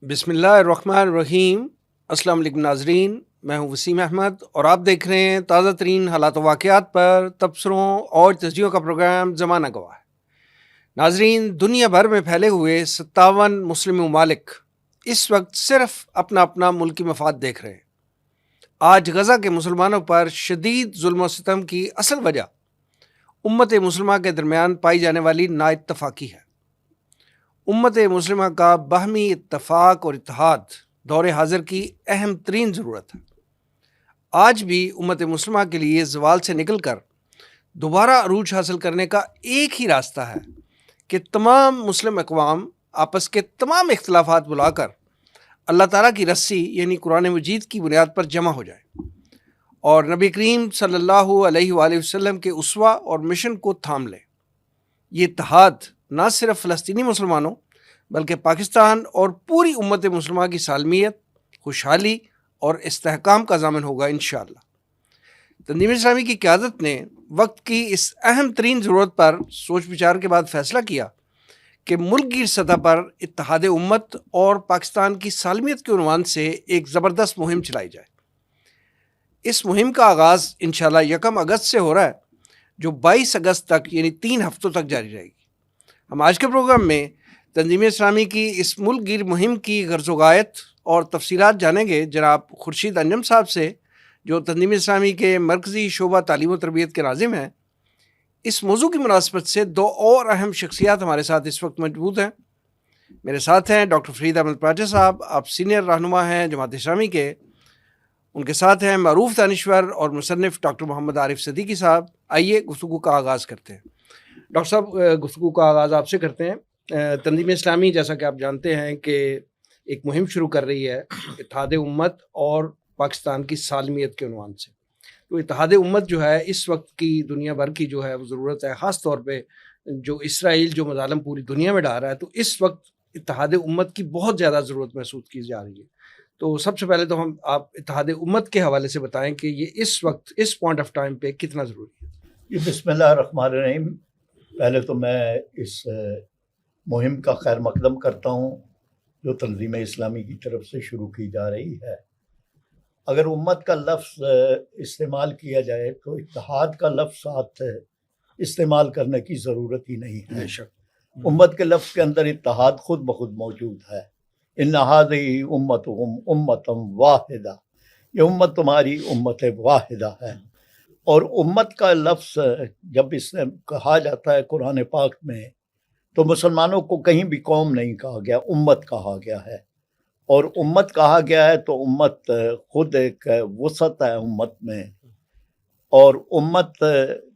بسم اللہ الرحمن الرحیم۔ السلام علیکم ناظرین، میں ہوں وسیم احمد اور آپ دیکھ رہے ہیں تازہ ترین حالات و واقعات پر تبصروں اور تجزیوں کا پروگرام زمانہ گواہ ہے۔ ناظرین، دنیا بھر میں پھیلے ہوئے 57 مسلم ممالک اس وقت صرف اپنا اپنا ملکی مفاد دیکھ رہے ہیں۔ آج غزہ کے مسلمانوں پر شدید ظلم و ستم کی اصل وجہ امت مسلمہ کے درمیان پائی جانے والی نا اتفاقی ہے۔ امت مسلمہ کا باہمی اتفاق اور اتحاد دور حاضر کی اہم ترین ضرورت ہے۔ آج بھی امت مسلمہ کے لیے زوال سے نکل کر دوبارہ عروج حاصل کرنے کا ایک ہی راستہ ہے کہ تمام مسلم اقوام آپس کے تمام اختلافات بلا کر اللہ تعالیٰ کی رسی یعنی قرآن مجید کی بنیاد پر جمع ہو جائے اور نبی کریم صلی اللہ علیہ وآلہ وسلم کے اسوہ اور مشن کو تھام لے۔ یہ اتحاد نہ صرف فلسطینی مسلمانوں بلکہ پاکستان اور پوری امت مسلمہ کی سالمیت، خوشحالی اور استحکام کا ضامن ہوگا انشاءاللہ۔ تنظیم اسلامی کی قیادت نے وقت کی اس اہم ترین ضرورت پر سوچ بچار کے بعد فیصلہ کیا کہ ملک کی سطح پر اتحاد امت اور پاکستان کی سالمیت کے عنوان سے ایک زبردست مہم چلائی جائے۔ اس مہم کا آغاز انشاءاللہ 1 اگست سے ہو رہا ہے، جو 22 اگست تک یعنی 3 ہفتوں تک جاری رہے گی۔ ہم آج کے پروگرام میں تنظیم اسلامی کی اس ملک گیر مہم کی غرض و غایت اور تفصیلات جانیں گے جناب خورشید انجم صاحب سے، جو تنظیم اسلامی کے مرکزی شعبہ تعلیم و تربیت کے ناظم ہیں۔ اس موضوع کی مناسبت سے 2 اور اہم شخصیات ہمارے ساتھ اس وقت موجود ہیں۔ میرے ساتھ ہیں ڈاکٹر فرید احمد پراٹھے صاحب، آپ سینئر رہنما ہیں جماعت اسلامی کے۔ ان کے ساتھ ہیں معروف دانشور اور مصنف ڈاکٹر محمد عارف صدیقی صاحب۔ آئیے گفتگو کا آغاز کرتے ہیں۔ ڈاکٹر صاحب، گفتگو کا آغاز آپ سے کرتے ہیں۔ تنظیم اسلامی جیسا کہ آپ جانتے ہیں کہ ایک مہم شروع کر رہی ہے اتحاد امت اور پاکستان کی سالمیت کے عنوان سے۔ تو اتحاد امت جو ہے اس وقت کی دنیا بھر کی جو ہے وہ ضرورت ہے، خاص طور پہ جو اسرائیل جو مظالم پوری دنیا میں ڈال رہا ہے، تو اس وقت اتحاد امت کی بہت زیادہ ضرورت محسوس کی جا رہی ہے۔ تو سب سے پہلے تو آپ اتحاد امت کے حوالے سے بتائیں کہ یہ اس وقت اس پوائنٹ آف ٹائم پہ کتنا ضروری ہے۔ بسم اللہ الرحمن الرحیم۔ پہلے تو میں اس مہم کا خیر مقدم کرتا ہوں جو تنظیم اسلامی کی طرف سے شروع کی جا رہی ہے۔ اگر امت کا لفظ استعمال کیا جائے تو اتحاد کا لفظ ساتھ استعمال کرنے کی ضرورت ہی نہیں ہے۔ امت کے لفظ کے اندر اتحاد خود بخود موجود ہے۔ ان ھذہ امتکم امۃ واحدہ، یہ امت تمہاری امت واحدہ ہے۔ اور امت کا لفظ جب اس نے کہا جاتا ہے قرآن پاک میں، تو مسلمانوں کو کہیں بھی قوم نہیں کہا گیا، امت کہا گیا ہے۔ اور امت کہا گیا ہے تو امت خود ایک وسعت ہے امت میں، اور امت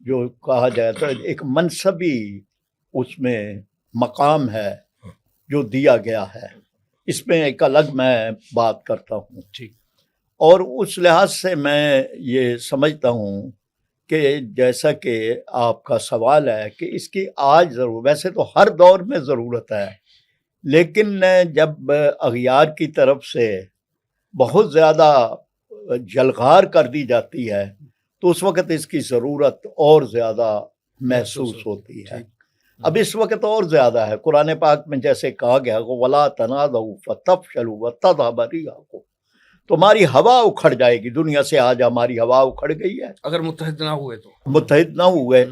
جو کہا جائے تو ایک منصبی اس میں مقام ہے جو دیا گیا ہے۔ اس میں ایک الگ میں بات کرتا ہوں۔ اور اس لحاظ سے میں یہ سمجھتا ہوں کہ جیسا کہ آپ کا سوال ہے کہ اس کی آج ویسے تو ہر دور میں ضرورت ہے، لیکن جب اغیار کی طرف سے بہت زیادہ جلغار کر دی جاتی ہے تو اس وقت اس کی ضرورت اور زیادہ محسوس ہوتی ہے۔ اب اس وقت اور زیادہ ہے۔ قرآن پاک میں جیسے کہا گیا وَلَا تَنَازَعُوا فَتَفْشَلُوا وَتَذْهَبَ رِيحُكُمْ، تمہاری ہوا اکھڑ جائے گی۔ دنیا سے آج ہماری ہوا اکھڑ گئی ہے اگر متحد نہ ہوئے تو۔ متحد نہ ہوئے،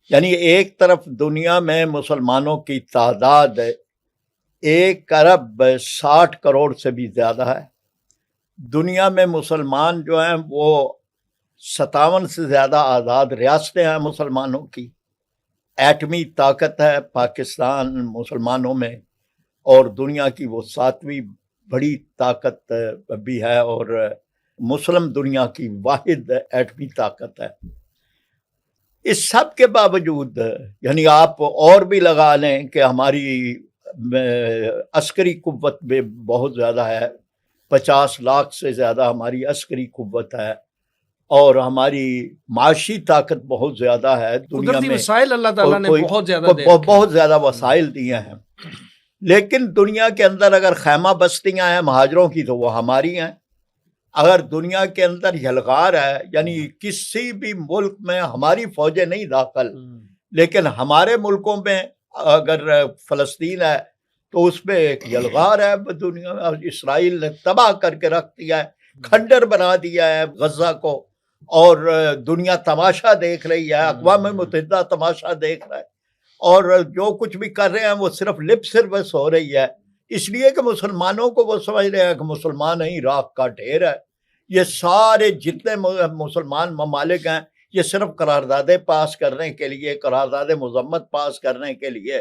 یعنی ایک طرف دنیا میں مسلمانوں کی تعداد 1 ارب 60 کروڑ سے بھی زیادہ ہے۔ دنیا میں مسلمان جو ہیں وہ 57 سے زیادہ آزاد ریاستیں ہیں مسلمانوں کی۔ ایٹمی طاقت ہے پاکستان مسلمانوں میں، اور دنیا کی وہ 7ویں بڑی طاقت بھی ہے، اور مسلم دنیا کی واحد ایٹمی طاقت ہے۔ اس سب کے باوجود یعنی آپ اور بھی لگا لیں کہ ہماری عسکری قوت بھی بہت زیادہ ہے، 50 لاکھ سے زیادہ ہماری عسکری قوت ہے، اور ہماری معاشی طاقت بہت زیادہ ہے دنیا میں۔ وسائل اللہ تعالیٰ نے بہت زیادہ وسائل دیے ہیں، لیکن دنیا کے اندر اگر خیمہ بستیاں ہیں مہاجروں کی تو وہ ہماری ہیں۔ اگر دنیا کے اندر یلغار ہے، یعنی کسی بھی ملک میں ہماری فوجیں نہیں داخل، لیکن ہمارے ملکوں میں اگر فلسطین ہے تو اس پہ ایک یلغار ہے دنیا میں. اسرائیل نے تباہ کر کے رکھ دیا ہے, کھنڈر بنا دیا ہے غزہ کو, اور دنیا تماشا دیکھ رہی ہے, اقوام متحدہ تماشا دیکھ رہا ہے, اور جو کچھ بھی کر رہے ہیں وہ صرف لپ سروس ہو رہی ہے, اس لیے کہ مسلمانوں کو وہ سمجھ رہے ہیں کہ مسلمان ہی راکھ کا ڈھیر ہے. یہ سارے جتنے مسلمان ممالک ہیں یہ صرف قراردادیں پاس کرنے کے لیے, قرارداد مذمت پاس کرنے کے لیے,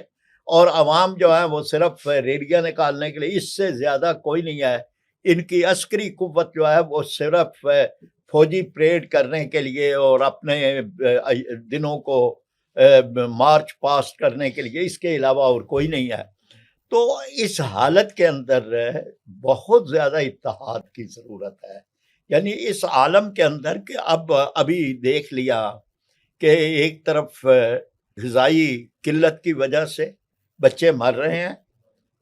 اور عوام جو ہے وہ صرف ریلیاں نکالنے کے لیے, اس سے زیادہ کوئی نہیں ہے. ان کی عسکری قوت جو ہے وہ صرف فوجی پریڈ کرنے کے لیے اور اپنے دنوں کو مارچ پاسٹ کرنے کے لیے, اس کے علاوہ اور کوئی نہیں ہے. تو اس حالت کے اندر بہت زیادہ اتحاد کی ضرورت ہے. یعنی اس عالم کے اندر کہ ابھی دیکھ لیا کہ ایک طرف غذائی قلت کی وجہ سے بچے مر رہے ہیں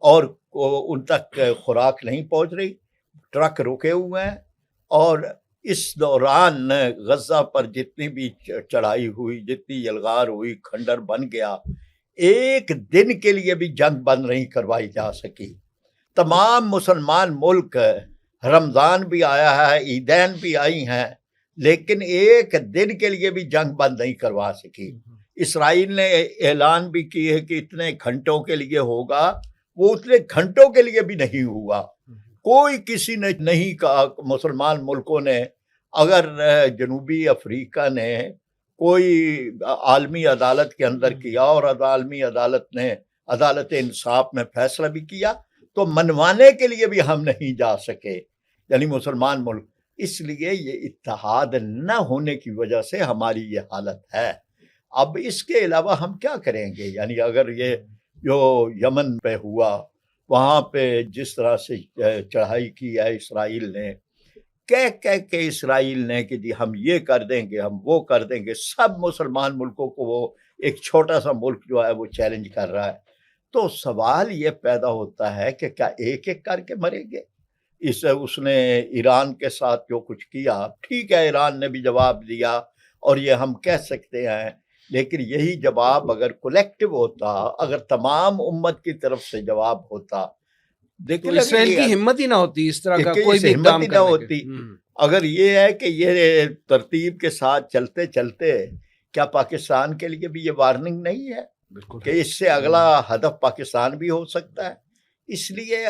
اور ان تک خوراک نہیں پہنچ رہی, ٹرک رکے ہوئے ہیں, اور اس دوران غزہ پر جتنی بھی چڑھائی ہوئی, جتنی یلغار ہوئی, کھنڈر بن گیا, ایک دن کے لیے بھی جنگ بند نہیں کروائی جا سکی. تمام مسلمان ملک, رمضان بھی آیا ہے, عیدین بھی آئی ہیں, لیکن ایک دن کے لیے بھی جنگ بند نہیں کروا سکی. اسرائیل نے اعلان بھی کی ہے کہ اتنے گھنٹوں کے لیے ہوگا, وہ اتنے گھنٹوں کے لیے بھی نہیں ہوا. کوئی کسی نے نہیں کہا, مسلمان ملکوں نے, اگر جنوبی افریقہ نے کوئی عالمی عدالت کے اندر کیا اور عالمی عدالت نے عدالت انصاف میں فیصلہ بھی کیا تو منوانے کے لیے بھی ہم نہیں جا سکے, یعنی مسلمان ملک. اس لیے یہ اتحاد نہ ہونے کی وجہ سے ہماری یہ حالت ہے. اب اس کے علاوہ ہم کیا کریں گے؟ یعنی اگر یہ جو یمن پہ ہوا, وہاں پہ جس طرح سے چڑھائی کی ہے اسرائیل نے, کہہ کے اسرائیل نے کہ جی ہم یہ کر دیں گے, ہم وہ کر دیں گے, سب مسلمان ملکوں کو وہ ایک چھوٹا سا ملک جو ہے وہ چیلنج کر رہا ہے. تو سوال یہ پیدا ہوتا ہے کہ کیا ایک ایک کر کے مریں گے؟ اس نے ایران کے ساتھ جو کچھ کیا, ٹھیک ہے, ایران نے بھی جواب دیا اور یہ ہم کہہ سکتے ہیں, لیکن یہی جواب اگر کولیکٹیو ہوتا, اگر تمام امت کی طرف سے جواب ہوتا, تو اسرائیل کی ہمت ہی نہ ہوتی اس طرح کا کوئی بھی ہمت ہی نہ ہوتی. اگر یہ ہے کہ یہ ترتیب کے ساتھ چلتے چلتے, کیا پاکستان کے لیے بھی یہ وارننگ نہیں ہے کہ اس سے اگلا ہدف پاکستان بھی ہو سکتا ہے؟ اس لیے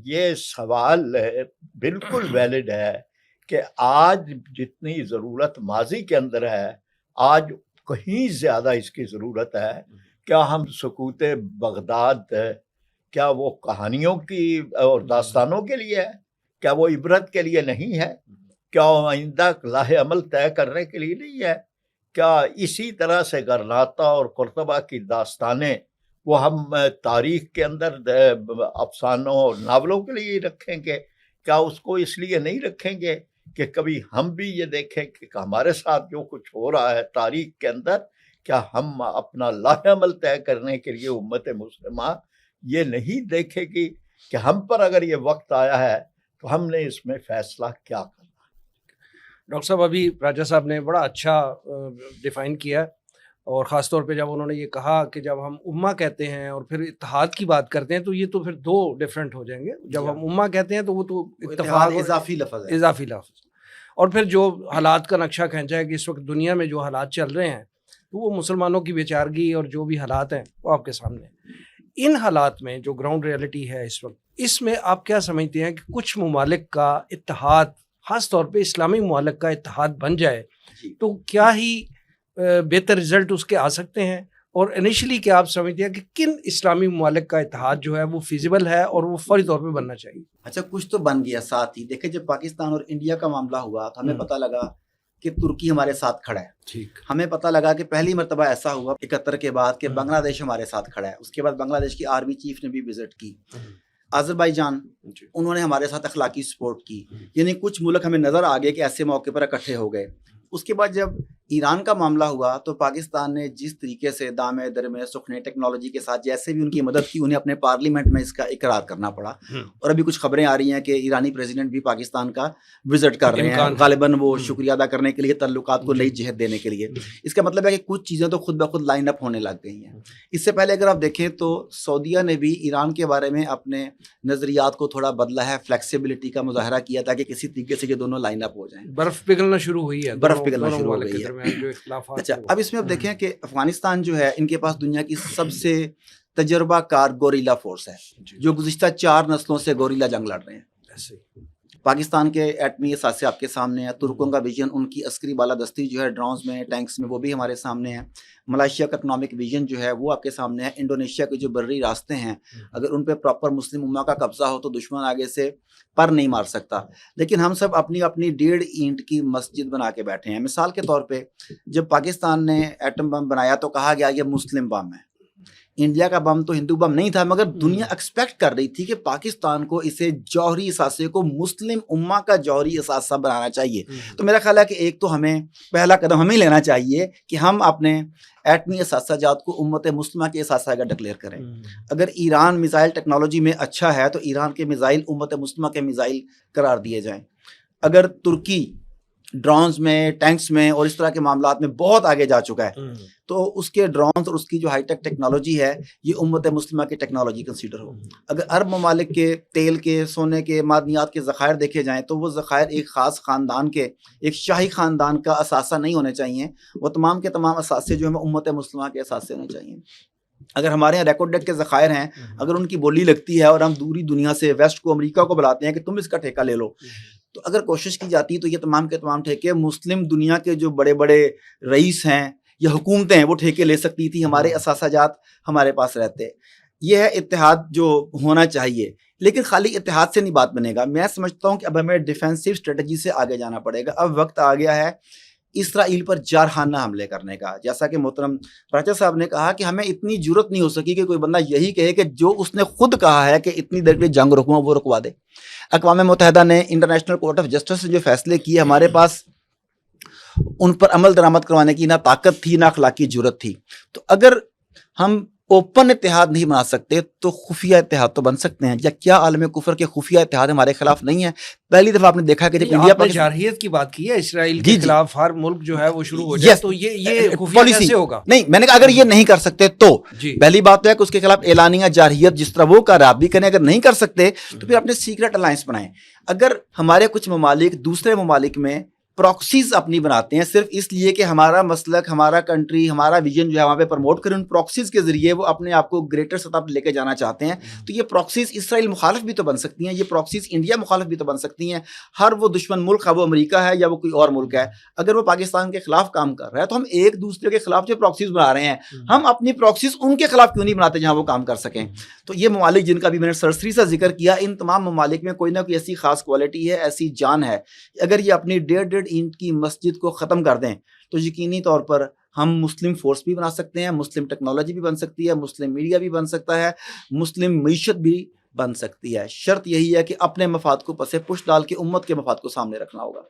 یہ سوال بالکل ویلڈ ہے کہ آج جتنی ضرورت ماضی کے اندر ہے, آج کہیں زیادہ اس کی ضرورت ہے. کیا ہم سکوت بغداد, کیا وہ کہانیوں کی اور داستانوں کے لیے ہے؟ کیا وہ عبرت کے لیے نہیں ہے؟ کیا وہ آئندہ لاہ عمل طے کرنے کے لیے نہیں ہے؟ کیا اسی طرح سے غرناطہ اور قرطبہ کی داستانیں وہ ہم تاریخ کے اندر افسانوں اور ناولوں کے لیے رکھیں گے؟ کیا اس کو اس لیے نہیں رکھیں گے کہ کبھی ہم بھی یہ دیکھیں کہ ہمارے ساتھ جو کچھ ہو رہا ہے تاریخ کے اندر, کیا ہم اپنا لاہ عمل طے کرنے کے لیے امت مسلمہ یہ نہیں دیکھے گی کہ ہم پر اگر یہ وقت آیا ہے تو ہم نے اس میں فیصلہ کیا کرنا ہے؟ ڈاکٹر صاحب, ابھی راجہ صاحب نے بڑا اچھا ڈیفائن کیا, اور خاص طور پہ جب انہوں نے یہ کہا کہ جب ہم امہ کہتے ہیں اور پھر اتحاد کی بات کرتے ہیں تو یہ تو پھر دو ڈیفرنٹ ہو جائیں گے. جب ہم امہ کہتے ہیں تو وہ تو اتفاق اضافی لفظ ہے, اضافی لفظ. اور پھر جو حالات کا نقشہ کھینچا ہے کہ اس وقت دنیا میں جو حالات چل رہے ہیں تو وہ مسلمانوں کی بیچارگی اور جو بھی حالات ہیں وہ آپ کے سامنے ہیں. ان حالات میں جو گراؤنڈ ریئلٹی ہے اس وقت, اس میں آپ کیا سمجھتے ہیں کہ کچھ ممالک کا اتحاد, خاص طور پہ اسلامی ممالک کا اتحاد بن جائے تو کیا ہی بہتر رزلٹ اس کے آ سکتے ہیں؟ اور انیشلی کیا آپ سمجھتے ہیں کہ کن اسلامی ممالک کا اتحاد جو ہے وہ فیزیبل ہے اور وہ فوری طور پہ بننا چاہیے؟ اچھا, کچھ تو بن گیا. ساتھ ہی دیکھیں جب پاکستان اور انڈیا کا معاملہ ہوا تو ہمیں پتہ لگا کہ ترکی ہمارے ساتھ کھڑا ہے. ٹھیک. ہمیں پتہ لگا کہ پہلی مرتبہ ایسا ہوا 71 کے بعد کہ بنگلہ دیش ہمارے ساتھ کھڑا ہے. اس کے بعد بنگلہ دیش کی آرمی چیف نے بھی وزٹ کی. آذربائیجان, انہوں نے ہمارے ساتھ اخلاقی سپورٹ کی. یعنی کچھ ملک ہمیں نظر آ گئے کہ ایسے موقع پر اکٹھے ہو گئے. اس کے بعد جب ایران کا معاملہ ہوا تو پاکستان نے جس طریقے سے دامے درمے سخنے ٹیکنالوجی کے ساتھ جیسے بھی ان کی مدد کی، انہیں اپنے پارلیمنٹ میں اس کا اقرار کرنا پڑا. اور ابھی کچھ خبریں آ رہی ہیں کہ ایرانی پریزیڈنٹ بھی پاکستان کا وزٹ کر رہے ہیں، غالباً وہ شکریہ ادا کرنے کے لیے، تعلقات کو نئی جہت دینے کے لیے. اس کا مطلب ہے کہ کچھ چیزیں تو خود بخود لائن اپ ہونے لگ گئی ہیں. اس سے پہلے اگر آپ دیکھیں تو سعودیہ نے بھی ایران کے بارے میں اپنے نظریات کو تھوڑا بدلا ہے، فلیکسیبلٹی کا مظاہرہ کیا تاکہ کسی طریقے سے یہ دونوں لائن اپ ہو جائیں. برف پگھلنا شروع ہوئی ہے، برف پگھلنا شروع ہو گئی ہے. اچھا، اب اس میں اب دیکھیں کہ افغانستان جو ہے ان کے پاس دنیا کی سب سے تجربہ کار گوریلا فورس ہے جو گزشتہ 4 نسلوں سے گوریلا جنگ لڑ رہے ہیں. پاکستان کے ایٹمی اثاثے آپ کے سامنے ہیں، ترکوں کا ویژن، ان کی عسکری بالادستی جو ہے ڈرونز میں، ٹینکس میں، وہ بھی ہمارے سامنے ہے. ملائیشیا کا اکنامک ویژن جو ہے وہ آپ کے سامنے ہے. انڈونیشیا کے جو بری راستے ہیں اگر ان پہ پراپر مسلم امہ کا قبضہ ہو تو دشمن آگے سے پر نہیں مار سکتا. لیکن ہم سب اپنی اپنی 1.5 اینٹ کی مسجد بنا کے بیٹھے ہیں. مثال کے طور پہ جب پاکستان نے ایٹم بم بنایا تو کہا گیا یہ مسلم بم ہے. انڈیا کا بم تو ہندو بم نہیں تھا، مگر دنیا ایکسپیکٹ کر رہی تھی کہ پاکستان کو اسے جوہری اثاثے کو مسلم امہ کا جوہری اثاثہ بنانا چاہیے. تو میرا خیال ہے کہ ایک تو ہمیں پہلا قدم ہمیں لینا چاہیے کہ ہم اپنے ایٹمی اثاثہ جات کو امت مسلمہ کے اثاثہ کا ڈکلیئر کریں. اگر ایران میزائل ٹیکنالوجی میں اچھا ہے تو ایران کے میزائل امت مسلمہ کے میزائل قرار دیے جائیں. اگر ترکی ڈرونز میں، ٹینکس میں اور اس طرح کے معاملات میں بہت آگے جا چکا ہے تو اس کے ڈرونز اور اس کی جو ہائی ٹیک ٹیکنالوجی ہے یہ امت مسلمہ کی ٹیکنالوجی کنسیڈر ہو. اگر عرب ممالک کے تیل کے، سونے کے، معدنیات کے ذخائر دیکھے جائیں تو وہ ذخائر ایک خاص خاندان کے، ایک شاہی خاندان کا اثاثہ نہیں ہونے چاہیے. وہ تمام کے تمام اثاثے جو ہیں وہ امت مسلمہ کے اثاثے ہونے چاہیے. اگر ہمارے یہاں ریکارڈ کے ذخائر ہیں، اگر ان کی بولی لگتی ہے اور ہم دوری دنیا سے ویسٹ کو، امریکہ کو بلاتے ہیں کہ تم اس کا ٹھیکہ لے لو، تو اگر کوشش کی جاتی تو یہ تمام کے تمام ٹھیکے مسلم دنیا کے جو بڑے بڑے رئیس ہیں یا حکومتیں ہیں وہ ٹھیکے لے سکتی تھی. ہمارے اثاثہ جات ہمارے پاس رہتے. یہ ہے اتحاد جو ہونا چاہیے، لیکن خالی اتحاد سے نہیں بات بنے گا. میں سمجھتا ہوں کہ اب ہمیں ڈیفینسو اسٹریٹجی سے آگے جانا پڑے گا. اب وقت آ گیا ہے اسرائیل پر جارحانہ حملے کرنے کا. جیسا کہ محترم پراچا صاحب نے کہا کہ ہمیں اتنی جرت نہیں ہو سکی کہ کوئی بندہ یہی کہے کہ جو اس نے خود کہا ہے کہ اتنی دیر کے جنگ رکواؤں وہ رکوا دے. اقوام متحدہ نے انٹرنیشنل کورٹ آف جسٹس سے جو فیصلے کیے، ہمارے پاس ان پر عمل درآمد کروانے کی نہ طاقت تھی نہ اخلاقی جرت تھی. تو اگر ہم اوپن اتحاد نہیں بنا سکتے تو خفیہ اتحاد تو بن سکتے ہیں. یا کیا عالم کفر کے خفیہ اتحاد ہمارے خلاف نہیں ہے؟ پہلی دفعہ آپ نے دیکھا کہ جب انڈیا پر جارحیت کی بات کی ہے اسرائیل کے خلاف ہر ملک جو ہے وہ شروع ہو جائے تو یہ خفیہ کیسے ہوگا؟ نہیں، میں نے کہا اگر یہ نہیں کر سکتے تو پہلی بات تو ہے کہ اس کے خلاف اعلانیہ جارحیت جس طرح وہ کر رہا آپ بھی کریں. اگر نہیں کر سکتے تو پھر اپنے سیکرٹ الائنس بنائیں. اگر ہمارے کچھ ممالک دوسرے ممالک میں پراکسیز اپنی بناتے ہیں صرف اس لیے کہ ہمارا مسلک، ہمارا کنٹری، ہمارا ویژن جو ہے وہاں پہ پروموٹ کریں، ان پراکسیز کے ذریعے وہ اپنے آپ کو گریٹر سطح پر لے کے جانا چاہتے ہیں، تو یہ پراکسیز اسرائیل مخالف بھی تو بن سکتی ہیں، یہ پراکسیز انڈیا مخالف بھی تو بن سکتی ہیں. ہر وہ دشمن ملک ہے، وہ امریکہ ہے یا وہ کوئی اور ملک ہے، اگر وہ پاکستان کے خلاف کام کر رہا ہے تو ہم ایک دوسرے کے خلاف جو پراکسیز بنا رہے ہیں ہم اپنی پراکسیز ان کے خلاف کیوں نہیں بناتے جہاں وہ کام کر سکیں. تو یہ ممالک جن کا بھی میں نے سرسری سا ذکر کیا، ان تمام ممالک میں کوئی نہ کوئی ایسی خاص کوالٹی ہے، ایسی جان ہے. اگر یہ اپنی 1.5 اینٹ کی مسجد کو ختم کر دیں تو یقینی طور پر ہم مسلم فورس بھی بنا سکتے ہیں، مسلم ٹیکنالوجی بھی بن سکتی ہے، مسلم میڈیا بھی بن سکتا ہے، مسلم معیشت بھی بن سکتی ہے. شرط یہی ہے کہ اپنے مفاد کو پس پش ڈال کے امت کے مفاد کو سامنے رکھنا ہوگا.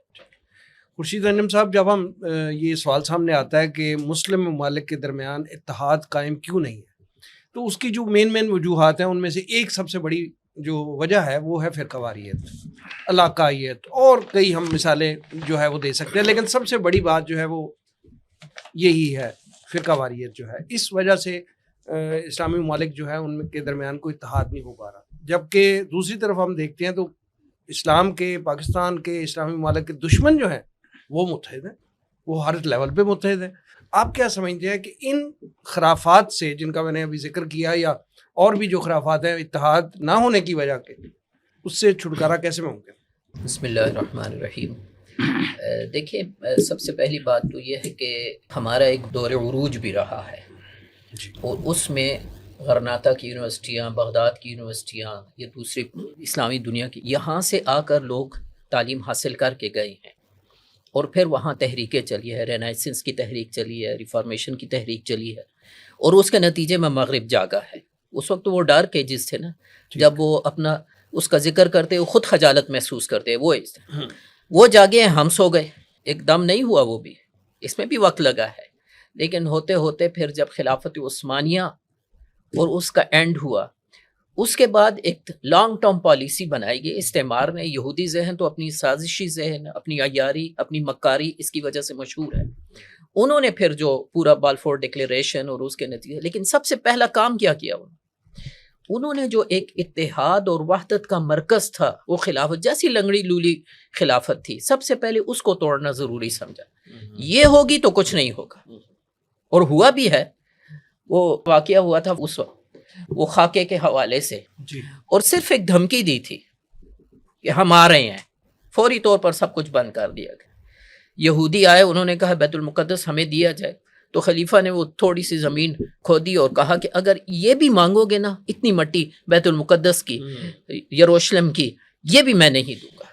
خورشید انجم صاحب، جب ہم یہ سوال سامنے آتا ہے کہ مسلم ممالک کے درمیان اتحاد قائم کیوں نہیں ہے، تو اس کی جو مین وجوہات ہیں ان میں سے ایک سب سے بڑی جو وجہ ہے وہ ہے فرقہ واریت، علاقائیت، اور کئی ہم مثالیں جو ہے وہ دے سکتے ہیں، لیکن سب سے بڑی بات جو ہے وہ یہی ہے، فرقہ واریت جو ہے. اس وجہ سے اسلامی ممالک جو ہے ان کے درمیان کوئی اتحاد نہیں ہو پا رہا. جبکہ دوسری طرف ہم دیکھتے ہیں تو اسلام کے، پاکستان کے اسلامی ممالک کے دشمن جو ہیں وہ متحد ہیں، وہ ہر لیول پہ متحد ہیں. آپ کیا سمجھتے ہیں کہ ان خرافات سے جن کا میں نے ابھی ذکر کیا، یا اور بھی جو خرافات ہیں اتحاد نہ ہونے کی وجہ کے، اس سے چھٹکارا کیسے ممکن؟ بسم اللہ الرحمن الرحیم. دیکھیں، سب سے پہلی بات تو یہ ہے کہ ہمارا ایک دور عروج بھی رہا ہے، اور اس میں غرناطہ کی یونیورسٹیاں، بغداد کی یونیورسٹیاں، یا دوسری اسلامی دنیا کی، یہاں سے آ کر لوگ تعلیم حاصل کر کے گئے ہیں، اور پھر وہاں تحریکیں چلی ہے، رینائسنس کی تحریک چلی ہے، ریفارمیشن کی تحریک چلی ہے، اور اس کے نتیجے میں مغرب جاگا ہے. اس وقت وہ ڈارک ایجز تھے نا، جب وہ اپنا اس کا ذکر کرتے وہ خود خجالت محسوس کرتے، وہ جاگے ہیں، ہم سو گئے. ایک دم نہیں ہوا وہ بھی، اس میں بھی وقت لگا ہے، لیکن ہوتے ہوتے پھر جب خلافت عثمانیہ اور اس کا اینڈ ہوا، اس کے بعد ایک لانگ ٹرم پالیسی بنائی گئی استعمار نے. یہودی ذہن تو اپنی سازشی ذہن، اپنی عیاری، اپنی مکاری اس کی وجہ سے مشہور ہے. انہوں نے پھر جو پورا بالفور ڈکلیریشن اور اس کے نتیجے، لیکن سب سے پہلا کام کیا انہوں نے جو ایک اتحاد اور وحدت کا مرکز تھا، وہ خلافت جیسی لنگڑی لولی خلافت تھی، سب سے پہلے اس کو توڑنا ضروری سمجھا. یہ ہوگی تو کچھ نہیں ہوگا، اور ہوا بھی ہے. وہ واقعہ ہوا تھا اس وقت، وہ خاکے کے حوالے سے، اور صرف ایک دھمکی دی تھی کہ ہم آ رہے ہیں، فوری طور پر سب کچھ بند کر دیا گیا. یہودی آئے، انہوں نے کہا بیت المقدس ہمیں دیا جائے، تو خلیفہ نے وہ تھوڑی سی زمین کھودی اور کہا کہ اگر یہ بھی مانگو گے نا، اتنی مٹی بیت المقدس کی، یروشلم کی، یہ بھی میں نہیں دوں گا.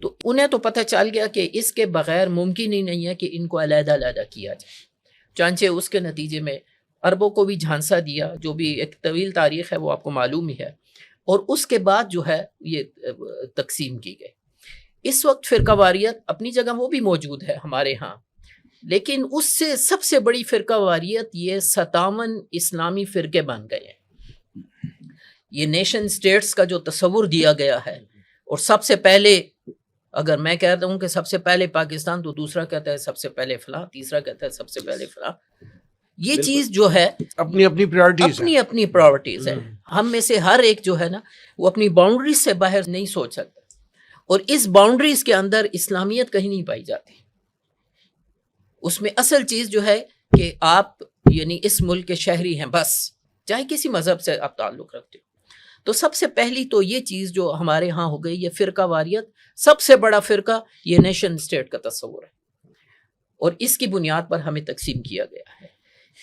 تو انہیں تو پتہ چل گیا کہ اس کے بغیر ممکن ہی نہیں ہے کہ ان کو علیحدہ علیحدہ کیا جائے. چانچہ اس کے نتیجے میں عربوں کو بھی جھانسا دیا، جو بھی ایک طویل تاریخ ہے وہ آپ کو معلوم ہی ہے، اور اس کے بعد جو ہے یہ تقسیم کی گئی. اس وقت فرقہ واریت اپنی جگہ وہ بھی موجود ہے ہمارے ہاں، لیکن اس سے سب سے بڑی فرقہ واریت یہ 57 اسلامی فرقے بن گئے ہیں. یہ نیشن سٹیٹس کا جو تصور دیا گیا ہے، اور سب سے پہلے اگر میں کہتا ہوں کہ سب سے پہلے پاکستان، تو دوسرا کہتا ہے سب سے پہلے فلاں، تیسرا کہتا ہے سب سے پہلے فلاں. یہ چیز جو ہے اپنی اپنی پرائرٹیز، اپنی اپنی پرائرٹیز ہے. ہم میں سے ہر ایک جو ہے نا وہ اپنی باؤنڈریز سے باہر نہیں سوچ سکتا، اور اس باؤنڈریز کے اندر اسلامیت کہیں نہیں پائی جاتی. اس میں اصل چیز جو ہے کہ آپ یعنی اس ملک کے شہری ہیں بس، چاہے کسی مذہب سے آپ تعلق رکھتے ہو. تو سب سے پہلی تو یہ چیز جو ہمارے ہاں ہو گئی، یہ فرقہ واریت. سب سے بڑا فرقہ یہ نیشن اسٹیٹ کا تصور ہے، اور اس کی بنیاد پر ہمیں تقسیم کیا گیا ہے.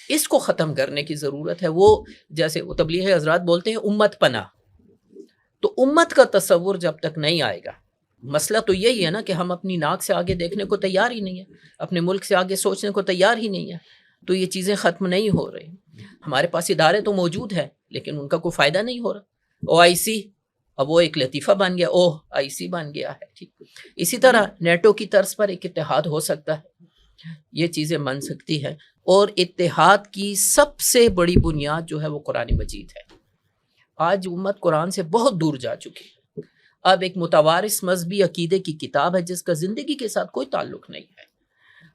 اس کو ختم کرنے کی ضرورت ہے. وہ جیسے وہ تبلیغی حضرات بولتے ہیں امت پناہ، تو امت کا تصور جب تک نہیں آئے گا، مسئلہ تو یہی ہے نا کہ ہم اپنی ناک سے آگے دیکھنے کو تیار ہی نہیں ہے، اپنے ملک سے آگے سوچنے کو تیار ہی نہیں ہے، تو یہ چیزیں ختم نہیں ہو رہی. ہمارے پاس ادارے تو موجود ہیں لیکن ان کا کوئی فائدہ نہیں ہو رہا. OIC اب وہ ایک لطیفہ بن گیا، OIC بن گیا ہے. ٹھیک، اسی طرح نیٹو کی طرز پر ایک اتحاد ہو سکتا ہے، یہ چیزیں بن سکتی ہیں. اور اتحاد کی سب سے بڑی بنیاد جو ہے وہ قرآن مجید ہے. آج امت قرآن سے بہت دور جا چکی ہے. اب ایک متوارث مذہبی عقیدے کی کتاب ہے جس کا زندگی کے ساتھ کوئی تعلق نہیں ہے.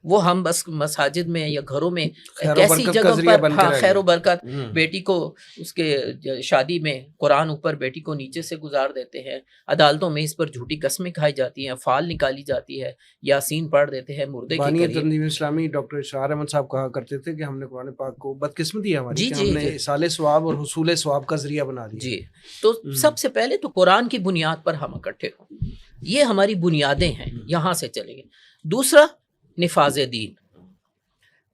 وہ ہم بس مساجد میں یا گھروں میں کیسی جگہ پر خیر و برکت، بیٹی کو اس کے شادی میں قرآن اوپر، بیٹی کو نیچے سے گزار دیتے ہیں. عدالتوں میں اس پر جھوٹی قسمیں کھائی جاتی ہیں، فال نکالی جاتی ہے، یاسین پڑھ دیتے ہیں مردے کے قریب. تنظیم اسلامی ڈاکٹر اشرار احمد صاحب کہا کرتے تھے کہ ہم نے قرآن پاک کو بدقسمتی ہے ہماری کہ ہم نے ایصال ثواب اور حصول ثواب کا ذریعہ بنا دیا. جی، تو سب سے پہلے تو قرآن کی بنیاد پر ہم اکٹھے ہوں، یہ ہماری بنیادیں ہیں، یہاں سے چلیں گے. دوسرا نفاذ دین.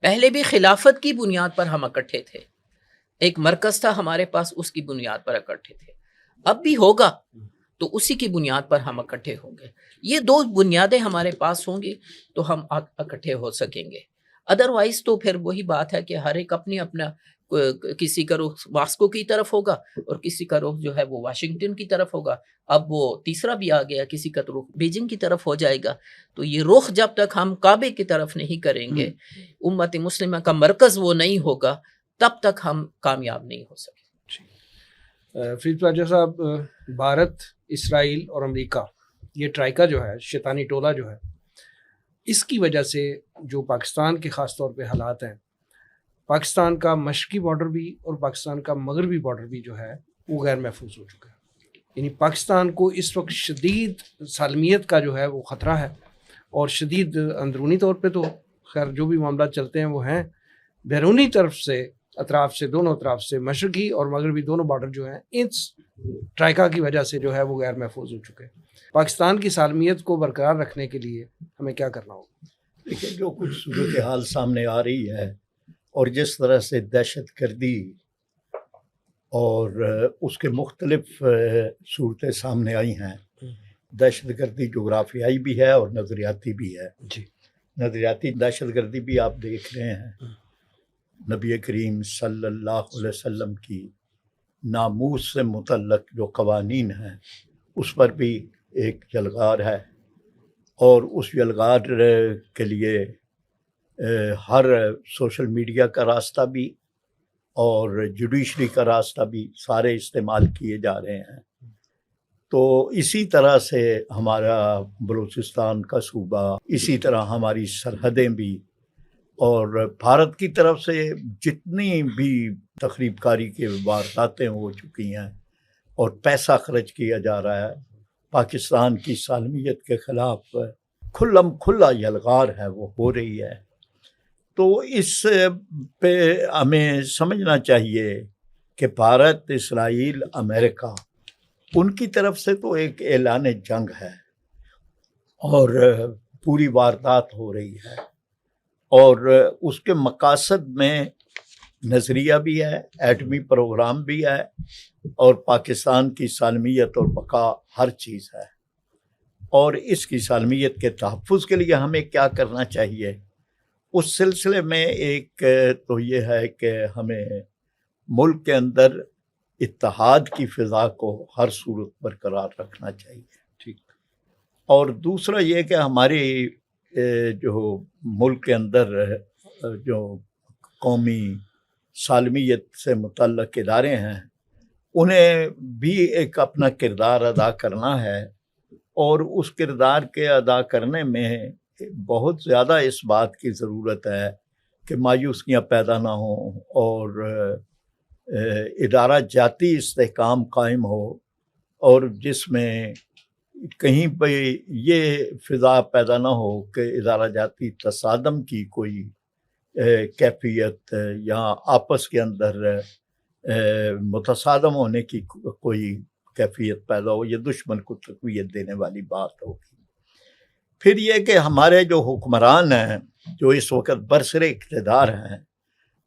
پہلے بھی خلافت کی بنیاد پر ہم اکٹھے تھے، ایک مرکز تھا ہمارے پاس، اس کی بنیاد پر اکٹھے تھے. اب بھی ہوگا تو اسی کی بنیاد پر ہم اکٹھے ہوں گے. یہ دو بنیادیں ہمارے پاس ہوں گی تو ہم اکٹھے ہو سکیں گے. ادروائز تو پھر وہی بات ہے کہ ہر ایک اپنی اپنا، کسی کا رخ ماسکو کی طرف ہوگا اور کسی کا رخ جو ہے وہ واشنگٹن کی طرف ہوگا. اب وہ تیسرا بھی آ گیا، کسی کا رخ بیجنگ کی طرف ہو جائے گا. تو یہ رخ جب تک ہم کعبے کی طرف نہیں کریں گے، امت مسلمہ کا مرکز وہ نہیں ہوگا، تب تک ہم کامیاب نہیں ہو سکے. فرید پراجا صاحب، بھارت، اسرائیل اور امریکہ، یہ ٹرائکا جو ہے، شیطانی ٹولہ جو ہے، اس کی وجہ سے جو پاکستان کے خاص طور پہ حالات ہیں، پاکستان کا مشرقی بارڈر بھی اور پاکستان کا مغربی بارڈر بھی جو ہے وہ غیر محفوظ ہو چکا ہے. یعنی پاکستان کو اس وقت شدید سالمیت کا جو ہے وہ خطرہ ہے، اور شدید اندرونی طور پہ تو خیر جو بھی معاملات چلتے ہیں وہ ہیں، بیرونی طرف سے اطراف سے، دونوں اطراف سے، مشرقی اور مغربی دونوں بارڈر جو ہیں اس ٹرائکا کی وجہ سے جو ہے وہ غیر محفوظ ہو چکے ہیں. پاکستان کی سالمیت کو برقرار رکھنے کے لیے ہمیں کیا کرنا ہوگا؟ لیکن جو کچھ صورتحال سامنے آ رہی ہے اور جس طرح سے دہشت گردی اور اس کے مختلف صورتیں سامنے آئی ہیں، دہشت گردی جغرافیائی بھی ہے اور نظریاتی بھی ہے. جی، نظریاتی دہشت گردی بھی آپ دیکھ رہے ہیں، نبی کریم صلی اللہ علیہ وسلم کی ناموس سے متعلق جو قوانین ہیں اس پر بھی ایک یلغار ہے، اور اس یلغار کے لیے ہر سوشل میڈیا کا راستہ بھی اور جوڈیشری کا راستہ بھی سارے استعمال کیے جا رہے ہیں. تو اسی طرح سے ہمارا بلوچستان کا صوبہ، اسی طرح ہماری سرحدیں بھی، اور بھارت کی طرف سے جتنی بھی تخریب کاری کے وارداتیں ہو چکی ہیں اور پیسہ خرچ کیا جا رہا ہے پاکستان کی سالمیت کے خلاف، کھلا یلغار ہے وہ ہو رہی ہے. تو اس پہ ہمیں سمجھنا چاہیے کہ بھارت، اسرائیل، امریکہ، ان کی طرف سے تو ایک اعلان جنگ ہے اور پوری واردات ہو رہی ہے، اور اس کے مقاصد میں نظریہ بھی ہے، ایٹمی پروگرام بھی ہے، اور پاکستان کی سالمیت اور بقا ہر چیز ہے. اور اس کی سالمیت کے تحفظ کے لیے ہمیں کیا کرنا چاہیے، اس سلسلے میں ایک تو یہ ہے کہ ہمیں ملک کے اندر اتحاد کی فضا کو ہر صورت برقرار رکھنا چاہیے. ٹھیک. اور دوسرا یہ کہ ہمارے جو ملک کے اندر جو قومی سالمیت سے متعلق ادارے ہیں، انہیں بھی ایک اپنا کردار ادا کرنا ہے، اور اس کردار کے ادا کرنے میں بہت زیادہ اس بات کی ضرورت ہے کہ مایوسیاں پیدا نہ ہوں اور ادارہ جاتی استحکام قائم ہو، اور جس میں کہیں پہ یہ فضا پیدا نہ ہو کہ ادارہ جاتی تصادم کی کوئی کیفیت یا آپس کے اندر متصادم ہونے کی کوئی کیفیت پیدا ہو، یہ دشمن کو تقویت دینے والی بات ہوگی. پھر یہ کہ ہمارے جو حکمران ہیں جو اس وقت برسر اقتدار ہیں،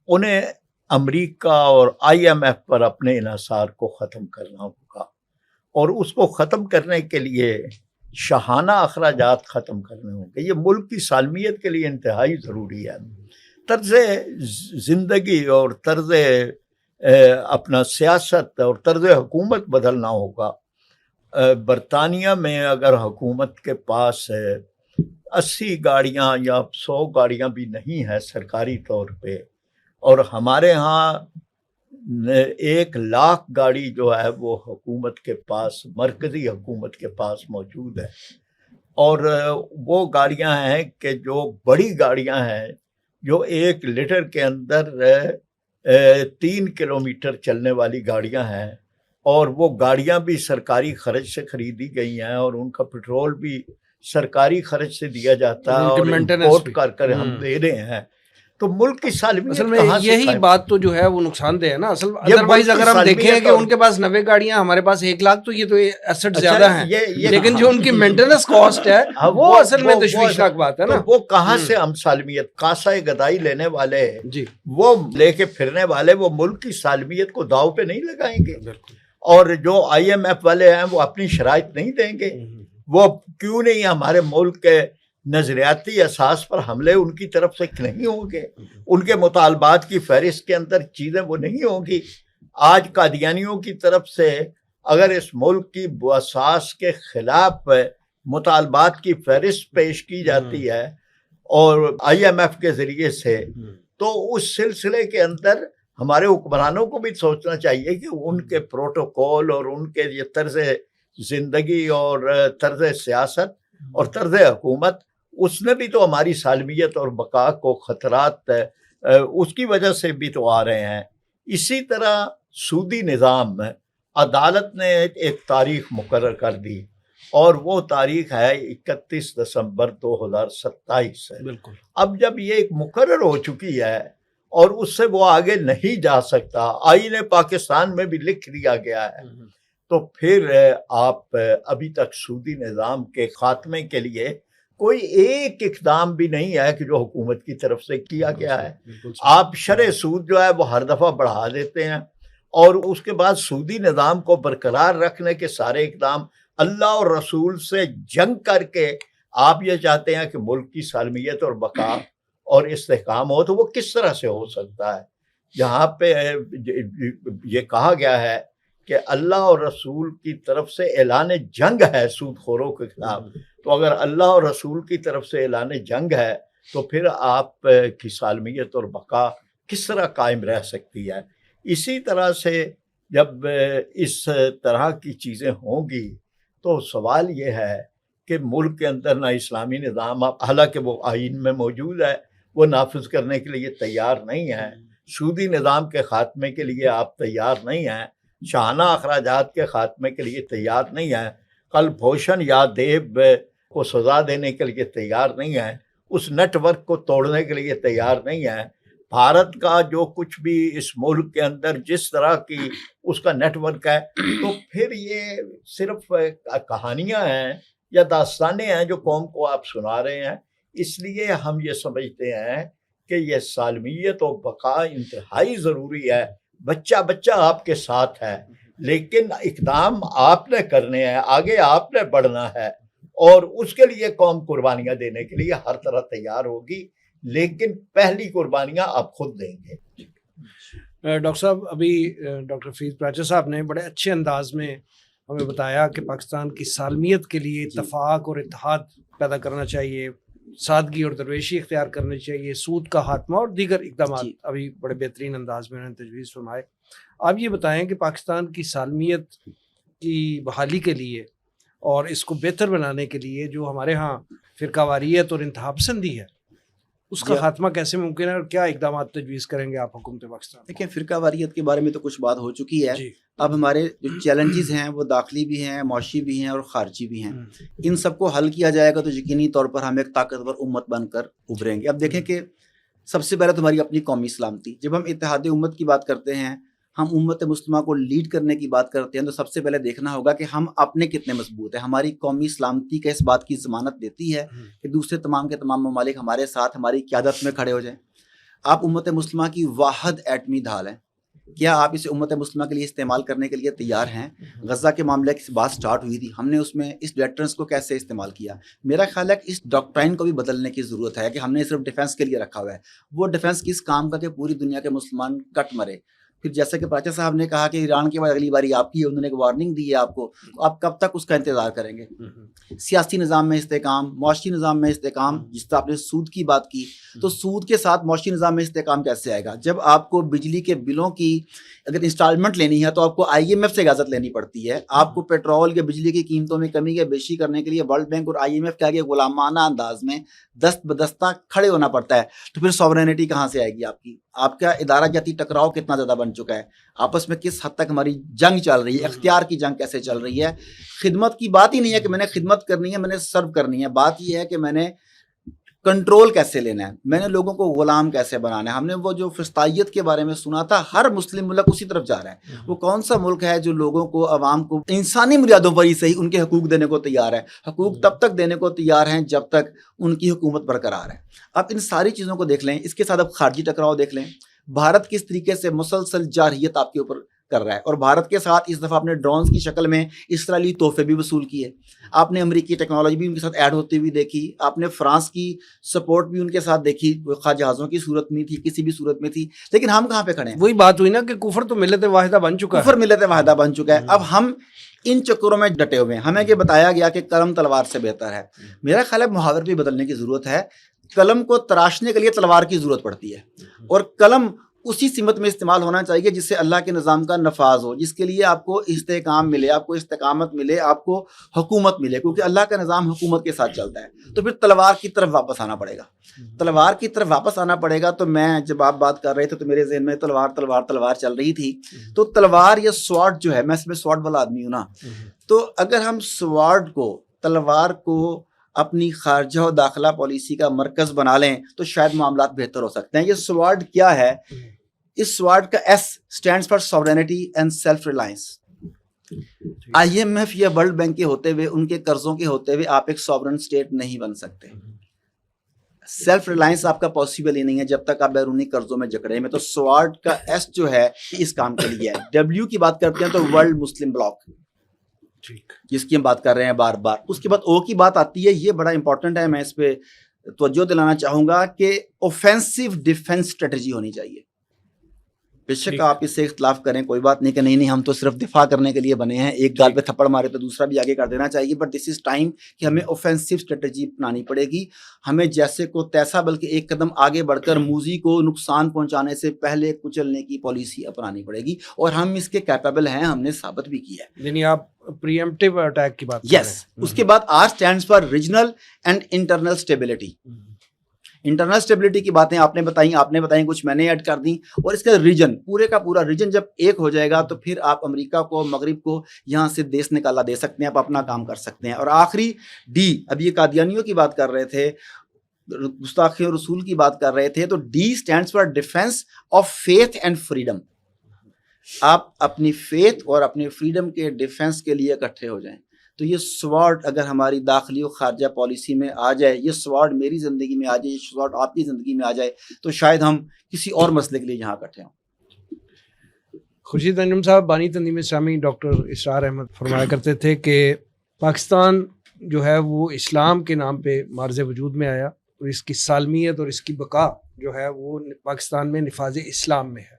انہیں امریکہ اور IMF پر اپنے انحصار کو ختم کرنا ہوگا، اور اس کو ختم کرنے کے لیے شاہانہ اخراجات ختم کرنے ہوں گے. یہ ملک کی سالمیت کے لیے انتہائی ضروری ہے. طرز زندگی اور طرز اپنا سیاست اور طرز حکومت بدلنا ہوگا. برطانیہ میں اگر حکومت کے پاس 80 گاڑیاں یا 100 گاڑیاں بھی نہیں ہیں سرکاری طور پہ، اور ہمارے ہاں 1,00,000 گاڑی جو ہے وہ حکومت کے پاس، مرکزی حکومت کے پاس موجود ہے، اور وہ گاڑیاں ہیں کہ جو بڑی گاڑیاں ہیں جو 1 لیٹر کے اندر 3 کلومیٹر چلنے والی گاڑیاں ہیں، اور وہ گاڑیاں بھی سرکاری خرچ سے خریدی گئی ہیں، اور ان کا پٹرول بھی سرکاری خرچ سے دیا جاتا ہے، اور امپورٹ کر ہم دے رہے ہیں. تو ملک کی سالمیت اصل میں یہی بات تو جو ہے وہ نقصان دہ ہے نا. اصل ادروائز اگر ہم دیکھیں کہ ان کے پاس 90 گاڑیاں، ہمارے پاس 1,00,000، تو یہ تو ایسٹ زیادہ ہیں، لیکن جو ان کی مینٹیننس کاسٹ ہے وہ اصل میں تشویشناک بات ہے نا. وہ کہاں سے ہم سالمیت، کاسہ گدائی لینے والے جی، وہ لے کے پھرنے والے، وہ ملک کی سالمیت کو داؤ پہ نہیں لگائیں گے. اور جو IMF والے ہیں وہ اپنی شرائط نہیں دیں گے. وہ کیوں نہیں ہمارے ملک کے نظریاتی اساس پر حملے ان کی طرف سے نہیں ہوں گے، ان کے مطالبات کی فہرست کے اندر چیزیں وہ نہیں ہوں گی. آج قادیانیوں کی طرف سے اگر اس ملک کی اساس کے خلاف مطالبات کی فہرست پیش کی جاتی ہے اور IMF کے ذریعے سے، تو اس سلسلے کے اندر ہمارے حکمرانوں کو بھی سوچنا چاہیے کہ ان کے پروٹوکول اور ان کے یہ طرز زندگی اور طرز سیاست اور طرز حکومت، اس نے بھی تو ہماری سالمیت اور بقا کو خطرات اس کی وجہ سے بھی تو آ رہے ہیں. اسی طرح سودی نظام میں عدالت نے ایک تاریخ مقرر کر دی، اور وہ تاریخ ہے 31 دسمبر 2027 ہے. بالکل. اب جب یہ ایک مقرر ہو چکی ہے اور اس سے وہ آگے نہیں جا سکتا، آئین پاکستان میں بھی لکھ دیا گیا ہے، تو پھر آپ ابھی تک سودی نظام کے خاتمے کے لیے کوئی ایک اقدام بھی نہیں ہے کہ جو حکومت کی طرف سے کیا گیا ہے. آپ شرح سود جو ہے وہ ہر دفعہ بڑھا دیتے ہیں، اور اس کے بعد سودی نظام کو برقرار رکھنے کے سارے اقدام اللہ اور رسول سے جنگ کر کے آپ یہ چاہتے ہیں کہ ملک کی سالمیت اور بقا اور استحکام ہو. تو وہ کس طرح سے ہو سکتا ہے؟ جہاں پہ یہ کہا گیا ہے کہ اللہ اور رسول کی طرف سے اعلان جنگ ہے سود خوروں کے خلاف، تو اگر اللہ اور رسول کی طرف سے اعلان جنگ ہے تو پھر آپ کی سالمیت اور بقا کس طرح قائم رہ سکتی ہے؟ اسی طرح سے جب اس طرح کی چیزیں ہوں گی تو سوال یہ ہے کہ ملک کے اندر نہ اسلامی نظام، حالانکہ وہ آئین میں موجود ہے، وہ نافذ کرنے کے لیے تیار نہیں ہیں، سودی نظام کے خاتمے کے لیے آپ تیار نہیں ہیں، شاہانہ اخراجات کے خاتمے کے لیے تیار نہیں ہیں، کل بھوشن یا دیب کو سزا دینے کے لیے تیار نہیں ہیں، اس نیٹ ورک کو توڑنے کے لیے تیار نہیں ہیں۔ بھارت کا جو کچھ بھی اس ملک کے اندر جس طرح کی اس کا نیٹ ورک ہے، تو پھر یہ صرف کہانیاں ہیں یا داستانیں ہیں جو قوم کو آپ سنا رہے ہیں۔ اس لیے ہم یہ سمجھتے ہیں کہ یہ سالمیت و بقا انتہائی ضروری ہے۔ بچہ بچہ آپ کے ساتھ ہے، لیکن اقدام آپ نے کرنے ہیں، آگے آپ نے بڑھنا ہے، اور اس کے لیے قوم قربانیاں دینے کے لیے ہر طرح تیار ہوگی، لیکن پہلی قربانیاں آپ خود دیں گے۔ ڈاکٹر صاحب، ابھی ڈاکٹر فیض پراچا صاحب نے بڑے اچھے انداز میں ہمیں بتایا کہ پاکستان کی سالمیت کے لیے اتفاق اور اتحاد پیدا کرنا چاہیے، سادگی اور درویشی اختیار کرنی چاہیے، سود کا خاتمہ اور دیگر اقدامات ابھی بڑے بہترین انداز میں انہوں نے تجویز فرمائے۔ آپ یہ بتائیں کہ پاکستان کی سالمیت کی بحالی کے لیے اور اس کو بہتر بنانے کے لیے جو ہمارے ہاں فرقہ واریت اور انتہا پسندی ہے، اس کا خاتمہ کیسے ممکن ہے اور کیا اقدامات تجویز کریں گے آپ حکومت پاکستان؟ دیکھیں، فرقہ واریت کے بارے میں تو کچھ بات ہو چکی ہے۔ اب ہمارے جو چیلنجز ہیں وہ داخلی بھی ہیں، معاشی بھی ہیں اور خارجی بھی ہیں۔ ان سب کو حل کیا جائے گا تو یقینی طور پر ہم ایک طاقتور امت بن کر ابھریں گے۔ اب دیکھیں کہ سب سے پہلے تو ہماری اپنی قومی سلامتی۔ جب ہم اتحاد امت کی بات کرتے ہیں، ہم امت مسلمہ کو لیڈ کرنے کی بات کرتے ہیں، تو سب سے پہلے دیکھنا ہوگا کہ ہم اپنے کتنے مضبوط ہیں۔ ہماری قومی سلامتی کا اس بات کی ضمانت دیتی ہے کہ دوسرے تمام کے تمام ممالک ہمارے ساتھ ہماری قیادت میں کھڑے ہو جائیں۔ آپ امت مسلمہ کی واحد ایٹمی ڈھال ہیں، کیا آپ اسے امت مسلمہ کے لیے استعمال کرنے کے لیے تیار ہیں؟ غزہ کے معاملے کی بات سٹارٹ ہوئی تھی، ہم نے اس میں اس ڈیٹرنس کو کیسے استعمال کیا؟ میرا خیال ہے کہ اس ڈاکٹرائن کو بھی بدلنے کی ضرورت ہے کہ ہم نے صرف ڈیفنس کے لیے رکھا ہوا ہے۔ وہ ڈیفنس کس کام کا کہ پوری دنیا کے مسلمان کٹ مرے۔ پھر جیسا کہ پراچا صاحب نے کہا کہ ایران کے بعد اگلی باری آپ کی ہے، انہوں نے ایک وارننگ دی ہے آپ کو، تو آپ کب تک اس کا انتظار کریں گے؟ سیاسی نظام میں استحکام، معاشی نظام میں استحکام، جس طرح آپ نے سود کی بات کی، تو سود کے ساتھ معاشی نظام میں استحکام کیسے آئے گا؟ جب آپ کو بجلی کے بلوں کی اگر انسٹالمنٹ لینی ہے تو آپ کو IMF سے اجازت لینی پڑتی ہے۔ آپ کو پیٹرول کے بجلی کی قیمتوں میں کمی یا بیشی کرنے کے لیے ورلڈ بینک اور IMF کے آگے غلامانہ انداز میں دست بدستہ کھڑے ہونا پڑتا ہے۔ تو پھر سوورینٹی کہاں سے آئے گی آپ کی؟ آپ کا ادارہ جاتی ٹکراؤ کتنا زیادہ بن چکا ہے، آپس میں کس حد تک ہماری جنگ چل رہی ہے، اختیار کی جنگ کیسے چل رہی ہے۔ خدمت کی بات ہی نہیں ہے کہ میں نے خدمت کرنی ہے، میں نے سرو کرنی ہے، بات یہ ہے کہ میں نے کنٹرول کیسے لینا ہے، میں نے لوگوں کو غلام کیسے بنانا ہے۔ ہم نے وہ جو فسطائیت کے بارے میں سنا تھا، ہر مسلم ملک اسی طرف جا رہا ہے۔ وہ کون سا ملک ہے جو لوگوں کو، عوام کو انسانی بنیادوں پر ہی صحیح ان کے حقوق دینے کو تیار ہے؟ حقوق تب تک دینے کو تیار ہیں جب تک ان کی حکومت برقرار ہے۔ اب ان ساری چیزوں کو دیکھ لیں، اس کے ساتھ اب خارجی ٹکراؤ دیکھ لیں۔ بھارت کس طریقے سے مسلسل جارحیت آپ کے اوپر کر رہا ہے، اور بھارت کے ساتھ اس دفعہ اپنے ڈرونز کی شکل میں اسرائیلی تحفے بھی وصول کیے۔ آپ نے امریکی ٹیکنالوجی بھی ان کے ساتھ ایڈ ہوتی ہوئی دیکھی، آپ نے فرانس کی سپورٹ بھی ان کے ساتھ دیکھی، خواہ جہازوں کی صورت میں تھی، کسی بھی صورت میں تھی۔ لیکن ہم کہاں پہ کھڑے ہیں؟ وہی بات ہوئی نا کہ کفر تو ملت واحدہ بن چکا ہے، کفر ملت واحدہ بن چکا ہے۔ اب ہم ان چکروں میں ڈٹے ہوئے ہیں۔ ہمیں یہ بتایا گیا کہ قلم تلوار سے بہتر ہے۔ میرا خیال ہے محاور بھی بدلنے کی ضرورت ہے۔ قلم کو تراشنے کے لیے تلوار کی ضرورت پڑتی ہے، اور قلم اسی سمت میں استعمال ہونا چاہیے جس سے اللہ کے نظام کا نفاذ ہو، جس کے لیے آپ کو استحکام ملے، آپ کو استقامت ملے، آپ کو حکومت ملے، کیونکہ اللہ کا نظام حکومت کے ساتھ چلتا ہے۔ تو پھر تلوار کی طرف واپس آنا پڑے گا، تلوار کی طرف واپس آنا پڑے گا۔ تو میں جب آپ بات کر رہے تھے تو میرے ذہن میں تلوار تلوار تلوار چل رہی تھی۔ تو تلوار یا سواڈ جو ہے، میں اس میں سواڈ والا آدمی ہوں نا، تو اگر ہم سواڈ کو، تلوار کو اپنی خارجہ و داخلہ پالیسی کا مرکز بنا لیں تو شاید معاملات بہتر ہو سکتے ہیں۔ یہ سواڈ کیا ہے؟ اس سواڈ کا S stands for sovereignty and self Reliance. IMF یا ورلڈ بینک کے ہوتے ہوئے، ان کے قرضوں کے ہوتے ہوئے آپ ایک سوورن اسٹیٹ نہیں بن سکتے۔ سیلف ریلائنس آپ کا پاسبل ہی نہیں ہے جب تک آپ بیرونی قرضوں میں جکڑے میں۔ تو سواڈ کا S جو ہے اس کام کے لیے ہے۔ W کی بات کرتے ہیں تو ورلڈ مسلم بلاک، جس کی ہم بات کر رہے ہیں بار بار۔ اس کے بعد O کی بات آتی ہے، یہ بڑا امپورٹنٹ ہے، میں اس پہ توجہ دلانا چاہوں گا کہ اوفینسو ڈیفense اسٹریٹجی ہونی چاہیے۔ بے شک آپ اس سے اختلاف کریں کوئی بات نہیں کہ نہیں ہم تو صرف دفاع کرنے کے لیے بنے ہیں, ایک گال پہ تھپڑ مارے تو دوسرا بھی آگے کر دینا چاہیے, بٹ دس از ٹائم کہ ہمیں اوفینسو اسٹریٹجی اپنانی پڑے گی. ہمیں جیسے کو تیسا بلکہ ایک قدم آگے بڑھ کر موذی کو نقصان پہنچانے سے پہلے کچلنے کی پالیسی اپنانی پڑے گی, اور ہم اس کے کیپیبل ہیں, ہم نے ثابت بھی کیا ہے. یعنی آپ پری ایمپٹیو اٹیک کی بات کر رہے ہیں. یس, اس کے بعد R stands for regional and internal stability. Internal stability کی باتیں آپ نے بتائیں کچھ میں نے ایڈ کر دیں, اور اس کا ریجن پورے کا پورا ریجن جب ایک ہو جائے گا تو پھر آپ امریکہ کو, مغرب کو یہاں سے دیس نکالا دے سکتے ہیں, آپ اپنا کام کر سکتے ہیں. اور آخری ڈی, اب یہ قادیانیوں کی بات کر رہے تھے, گستاخی رسول کی بات کر رہے تھے, تو D stands for defence of faith and freedom. آپ اپنی فیتھ اور اپنی فریڈم کے ڈیفینس کے لیے اکٹھے ہو جائیں. تو یہ سوارڈ اگر ہماری داخلی و خارجہ پالیسی میں آ جائے, یہ سوارڈ میری زندگی میں آ جائے, یہ سوارڈ آپ کی زندگی میں آ جائے, تو شاید ہم کسی اور مسئلے کے لیے یہاں اکٹھے ہوں. خورشید انجم صاحب, بانی تنظیم اسلامی ڈاکٹر اسرار احمد فرمایا کرتے تھے کہ پاکستان جو ہے وہ اسلام کے نام پہ معرض وجود میں آیا, اور اس کی سالمیت اور اس کی بقا جو ہے وہ پاکستان میں نفاذ اسلام میں ہے.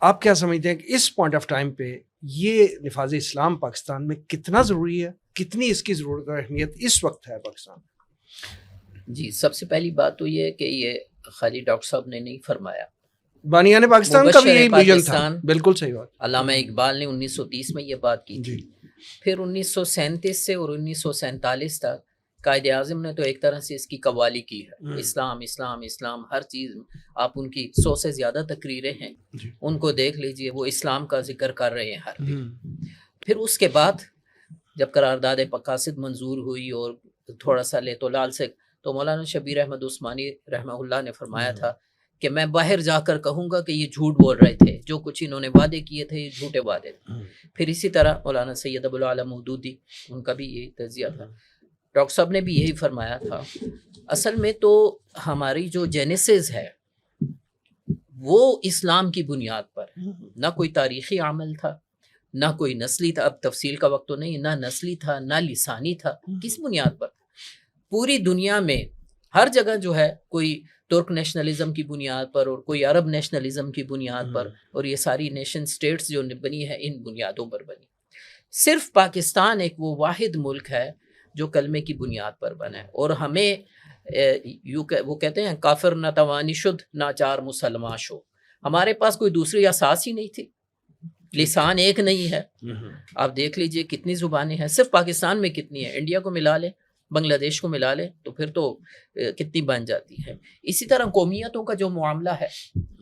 آپ کیا سمجھتے ہیں کہ اس پوائنٹ آف ٹائم پہ یہ نفاذ اسلام پاکستان میں کتنا ضروری ہے, کتنی اس کی ضرورت اور اہمیت اس وقت ہے پاکستان میں؟ جی, سب سے پہلی بات تو یہ ہے کہ یہ خالی ڈاکٹر صاحب نے نہیں فرمایا, بانیان پاکستان کا بھی یہی ویژن تھا. بالکل صحیح بات. علامہ اقبال نے 1930 میں یہ بات کی تھی. پھر 1937 سے اور 1947 تک قائد اعظم نے تو ایک طرح سے اس کی قوالی کی ہے, اسلام اسلام اسلام, ہر چیز. آپ ان کی 100 سے زیادہ تقریریں ہیں, ان کو دیکھ لیجئے, وہ اسلام کا ذکر کر رہے ہیں ہر دن. پھر اس کے بعد جب قرارداد مقاصد منظور ہوئی اور تھوڑا سا لے تو لال سے, تو مولانا شبیر احمد عثمانی رحمہ اللہ نے فرمایا تھا کہ میں باہر جا کر کہوں گا کہ یہ جھوٹ بول رہے تھے, جو کچھ انہوں نے وعدے کیے تھے یہ جھوٹے وعدے تھے. پھر اسی طرح مولانا سید ابو العالی مودودی, ان کا بھی یہی تجزیہ تھا. ڈاکٹر صاحب نے بھی یہی فرمایا تھا. اصل میں تو ہماری جو جینیسز ہے وہ اسلام کی بنیاد پر, نہ کوئی تاریخی عمل تھا, نہ کوئی نسلی تھا, اب تفصیل کا وقت تو نہیں, نہ نسلی تھا نہ لسانی تھا. کس بنیاد پر؟ پوری دنیا میں ہر جگہ جو ہے کوئی ترک نیشنلزم کی بنیاد پر اور کوئی عرب نیشنلزم کی بنیاد پر, اور یہ ساری نیشن سٹیٹس جو بنی ہے ان بنیادوں پر بنی. صرف پاکستان ایک وہ واحد ملک ہے جو کلمے کی بنیاد پر بنا ہے. اور ہمیں وہ کہتے ہیں کافر نہ توانی شد ناچار مسلمان شو, ہمارے پاس کوئی دوسری اساس ہی نہیں تھی, لسان ایک نہیں ہے. آپ دیکھ لیجئے کتنی زبانیں ہیں, صرف پاکستان میں کتنی ہیں, انڈیا کو ملا لیں, بنگلہ دیش کو ملا لیں تو پھر تو کتنی بن جاتی ہے. اسی طرح قومیتوں کا جو معاملہ ہے,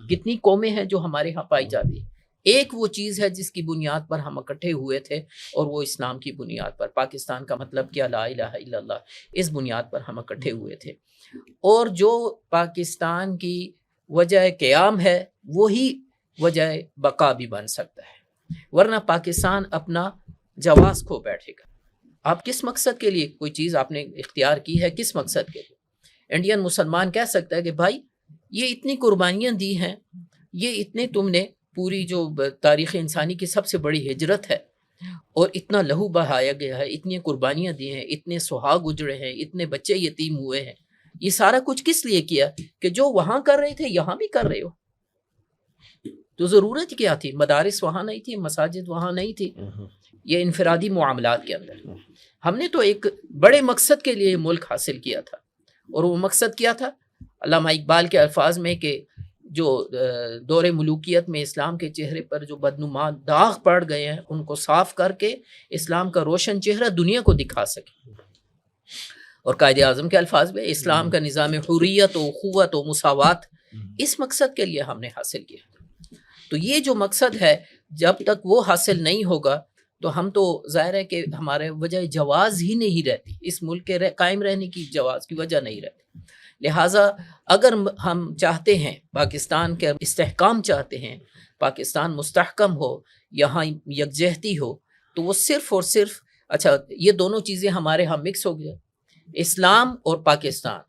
کتنی قومیں ہیں جو ہمارے ہاں پائی جاتی ہیں. ایک وہ چیز ہے جس کی بنیاد پر ہم اکٹھے ہوئے تھے, اور وہ اسلام کی بنیاد پر. پاکستان کا مطلب کیا, لا الہ الا اللہ, اس بنیاد پر ہم اکٹھے ہوئے تھے. اور جو پاکستان کی وجہ قیام ہے وہی وجہ بقا بھی بن سکتا ہے, ورنہ پاکستان اپنا جواز کھو بیٹھے گا. آپ کس مقصد کے لیے کوئی چیز آپ نے اختیار کی ہے, کس مقصد کے لیے؟ انڈین مسلمان کہہ سکتا ہے کہ بھائی یہ اتنی قربانیاں دی ہیں, یہ اتنے تم نے پوری جو تاریخ انسانی کی سب سے بڑی ہجرت ہے, اور اتنا لہو بہایا گیا ہے, اتنی قربانیاں دی ہیں, اتنے سہاگ اجڑے ہیں, اتنے بچے یتیم ہوئے ہیں, یہ سارا کچھ کس لیے کیا کہ جو وہاں کر رہے تھے یہاں بھی کر رہے ہو. تو ضرورت کیا تھی؟ مدارس وہاں نہیں تھی, مساجد وہاں نہیں تھی, یہ انفرادی معاملات کے اندر. ہم نے تو ایک بڑے مقصد کے لیے ملک حاصل کیا تھا, اور وہ مقصد کیا تھا؟ علامہ اقبال کے الفاظ میں کہ جو دور ملوکیت میں اسلام کے چہرے پر جو بدنما داغ پڑ گئے ہیں ان کو صاف کر کے اسلام کا روشن چہرہ دنیا کو دکھا سکے. اور قائد اعظم کے الفاظ میں اسلام کا نظام حریت و اخوت و مساوات, اس مقصد کے لیے ہم نے حاصل کیا. تو یہ جو مقصد ہے جب تک وہ حاصل نہیں ہوگا تو ہم تو ظاہر ہے کہ ہمارے وجہ جواز ہی نہیں رہتی, اس ملک کے قائم رہنے کی جواز کی وجہ نہیں رہتی. لہٰذا اگر ہم چاہتے ہیں پاکستان کے استحکام چاہتے ہیں, پاکستان مستحکم ہو, یہاں یکجہتی ہو, تو وہ صرف اور صرف, اچھا یہ دونوں چیزیں ہمارے ہاں مکس ہو گیا, اسلام اور پاکستان,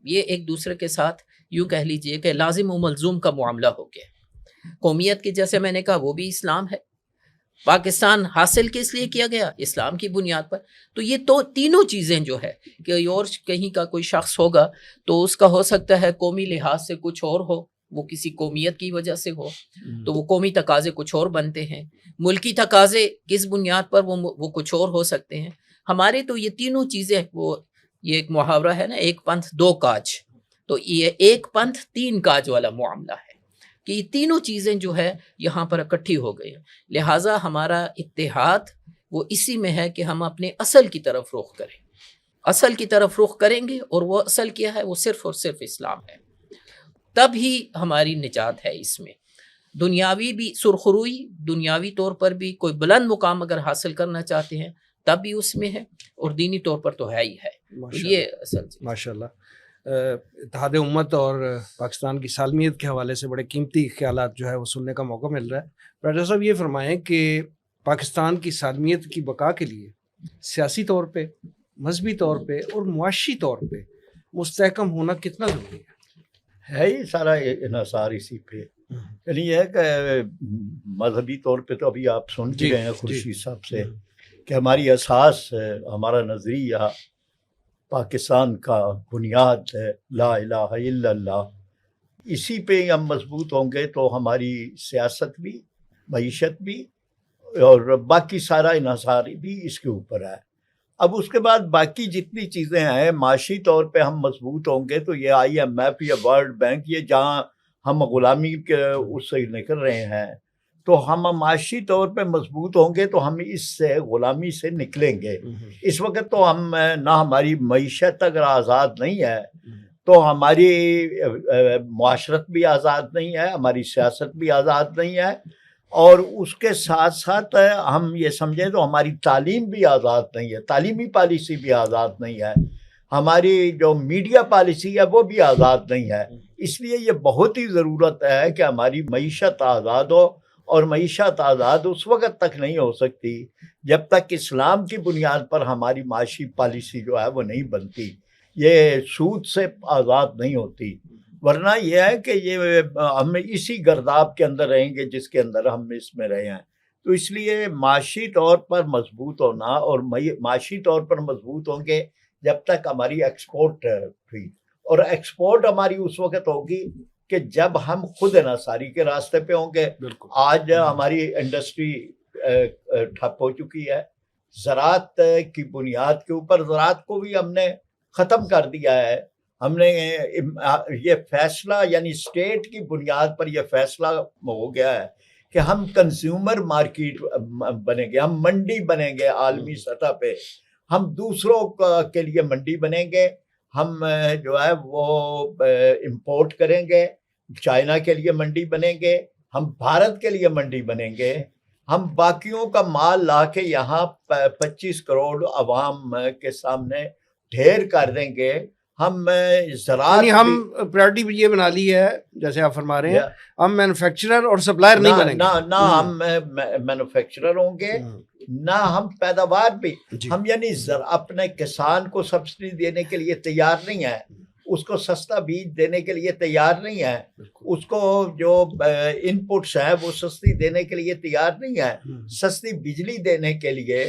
یہ ایک دوسرے کے ساتھ یوں کہہ لیجئے کہ لازم و ملزوم کا معاملہ ہو گیا. قومیت کی جیسے میں نے کہا وہ بھی اسلام ہے, پاکستان حاصل کس لیے کیا گیا؟ اسلام کی بنیاد پر. تو یہ تو تینوں چیزیں جو ہے کہ اور کہیں کا کوئی شخص ہوگا تو اس کا ہو سکتا ہے قومی لحاظ سے کچھ اور ہو, وہ کسی قومیت کی وجہ سے ہو تو وہ قومی تقاضے کچھ اور بنتے ہیں، ملکی تقاضے کس بنیاد پر وہ کچھ اور ہو سکتے ہیں. ہمارے تو یہ تینوں چیزیں، وہ یہ ایک محاورہ ہے نا، ایک پنتھ دو کاج، تو یہ ایک پنتھ تین کاج والا معاملہ ہے کہ یہ تینوں چیزیں جو ہے یہاں پر اکٹھی ہو گئی ہیں. لہٰذا ہمارا اتحاد وہ اسی میں ہے کہ ہم اپنے اصل کی طرف رخ کریں، اصل کی طرف رخ کریں گے، اور وہ اصل کیا ہے؟ وہ صرف اور صرف اسلام ہے. تب ہی ہماری نجات ہے اس میں. دنیاوی بھی سرخروئی، دنیاوی طور پر بھی کوئی بلند مقام اگر حاصل کرنا چاہتے ہیں تب بھی اس میں ہے، اور دینی طور پر تو ہے ہی ہے. یہ اصل ماشاء اللہ. اتحاد امت اور پاکستان کی سالمیت کے حوالے سے بڑے قیمتی خیالات جو ہے وہ سننے کا موقع مل رہا ہے. ڈاکٹر صاحب یہ فرمائیں کہ پاکستان کی سالمیت کی بقا کے لیے سیاسی طور پہ، مذہبی طور پہ اور معاشی طور پہ مستحکم ہونا کتنا ضروری ہے؟ یہ سارا انحصار اسی پہ، یعنی یہ ہے کہ مذہبی طور پہ تو ابھی آپ سن کے گئے ہیں خورشید صاحب سے کہ ہماری اساس، ہمارا نظریہ پاکستان کا بنیاد ہے لا الہ الا اللہ. اسی پہ ہم مضبوط ہوں گے تو ہماری سیاست بھی، معیشت بھی اور باقی سارا انحصار بھی اس کے اوپر ہے. اب اس کے بعد باقی جتنی چیزیں ہیں معاشی طور پہ ہم مضبوط ہوں گے تو یہ IMF یا ورلڈ بینک، یہ جہاں ہم غلامی کے اس سے نکل رہے ہیں، تو ہم معاشی طور پہ مضبوط ہوں گے تو ہم اس سے غلامی سے نکلیں گے. اس وقت تو ہم نہ ہماری معیشت اگر آزاد نہیں ہے تو ہماری معاشرت بھی آزاد نہیں ہے، ہماری سیاست بھی آزاد نہیں ہے، اور اس کے ساتھ ساتھ ہم یہ سمجھیں تو ہماری تعلیم بھی آزاد نہیں ہے، تعلیمی پالیسی بھی آزاد نہیں ہے، ہماری جو میڈیا پالیسی ہے وہ بھی آزاد نہیں ہے. اس لیے یہ بہت ہی ضرورت ہے کہ ہماری معیشت آزاد ہو، اور معیشت آزاد اس وقت تک نہیں ہو سکتی جب تک اسلام کی بنیاد پر ہماری معاشی پالیسی جو ہے وہ نہیں بنتی، یہ سود سے آزاد نہیں ہوتی. ورنہ یہ ہے کہ یہ ہم اسی گرداب کے اندر رہیں گے جس کے اندر ہم اس میں رہے ہیں. تو اس لیے معاشی طور پر مضبوط ہونا، اور معاشی طور پر مضبوط ہوں گے جب تک ہماری ایکسپورٹ ہوئی، اور ایکسپورٹ ہماری اس وقت ہوگی کہ جب ہم خود انحصاری کے راستے پہ ہوں گے. آج ہماری انڈسٹری ٹھپ ہو چکی ہے، زراعت کی بنیاد کے اوپر زراعت کو بھی ہم نے ختم کر دیا ہے. ہم نے یہ فیصلہ، یعنی اسٹیٹ کی بنیاد پر یہ فیصلہ ہو گیا ہے کہ ہم کنزیومر مارکیٹ بنیں گے، ہم منڈی بنیں گے عالمی سطح پہ، ہم دوسروں کے لیے منڈی بنیں گے. ہم جو ہے وہ امپورٹ کریں گے، چائنا کے لیے منڈی بنیں گے، ہم بھارت کے لیے منڈی بنیں گے، ہم باقیوں کا مال لا کے یہاں 25 کروڑ عوام کے سامنے ڈھیر کر دیں گے. ہم زراعت، ہم پریورٹی یہ بنا لی ہے جیسے آپ فرما رہے ہیں، ہم مینوفیکچرر اور سپلائر نہیں بنیں گے، نہ ہم مینوفیکچرر ہوں گے، نہ ہم پیداوار بھی. ہم یعنی اپنے کسان کو سبسڈی دینے کے لیے تیار نہیں ہے، اس کو سستا بیج دینے کے لیے تیار نہیں ہے، اس کو جو ان پٹس ہیں وہ سستی دینے کے لیے تیار نہیں ہے، سستی بجلی دینے کے لیے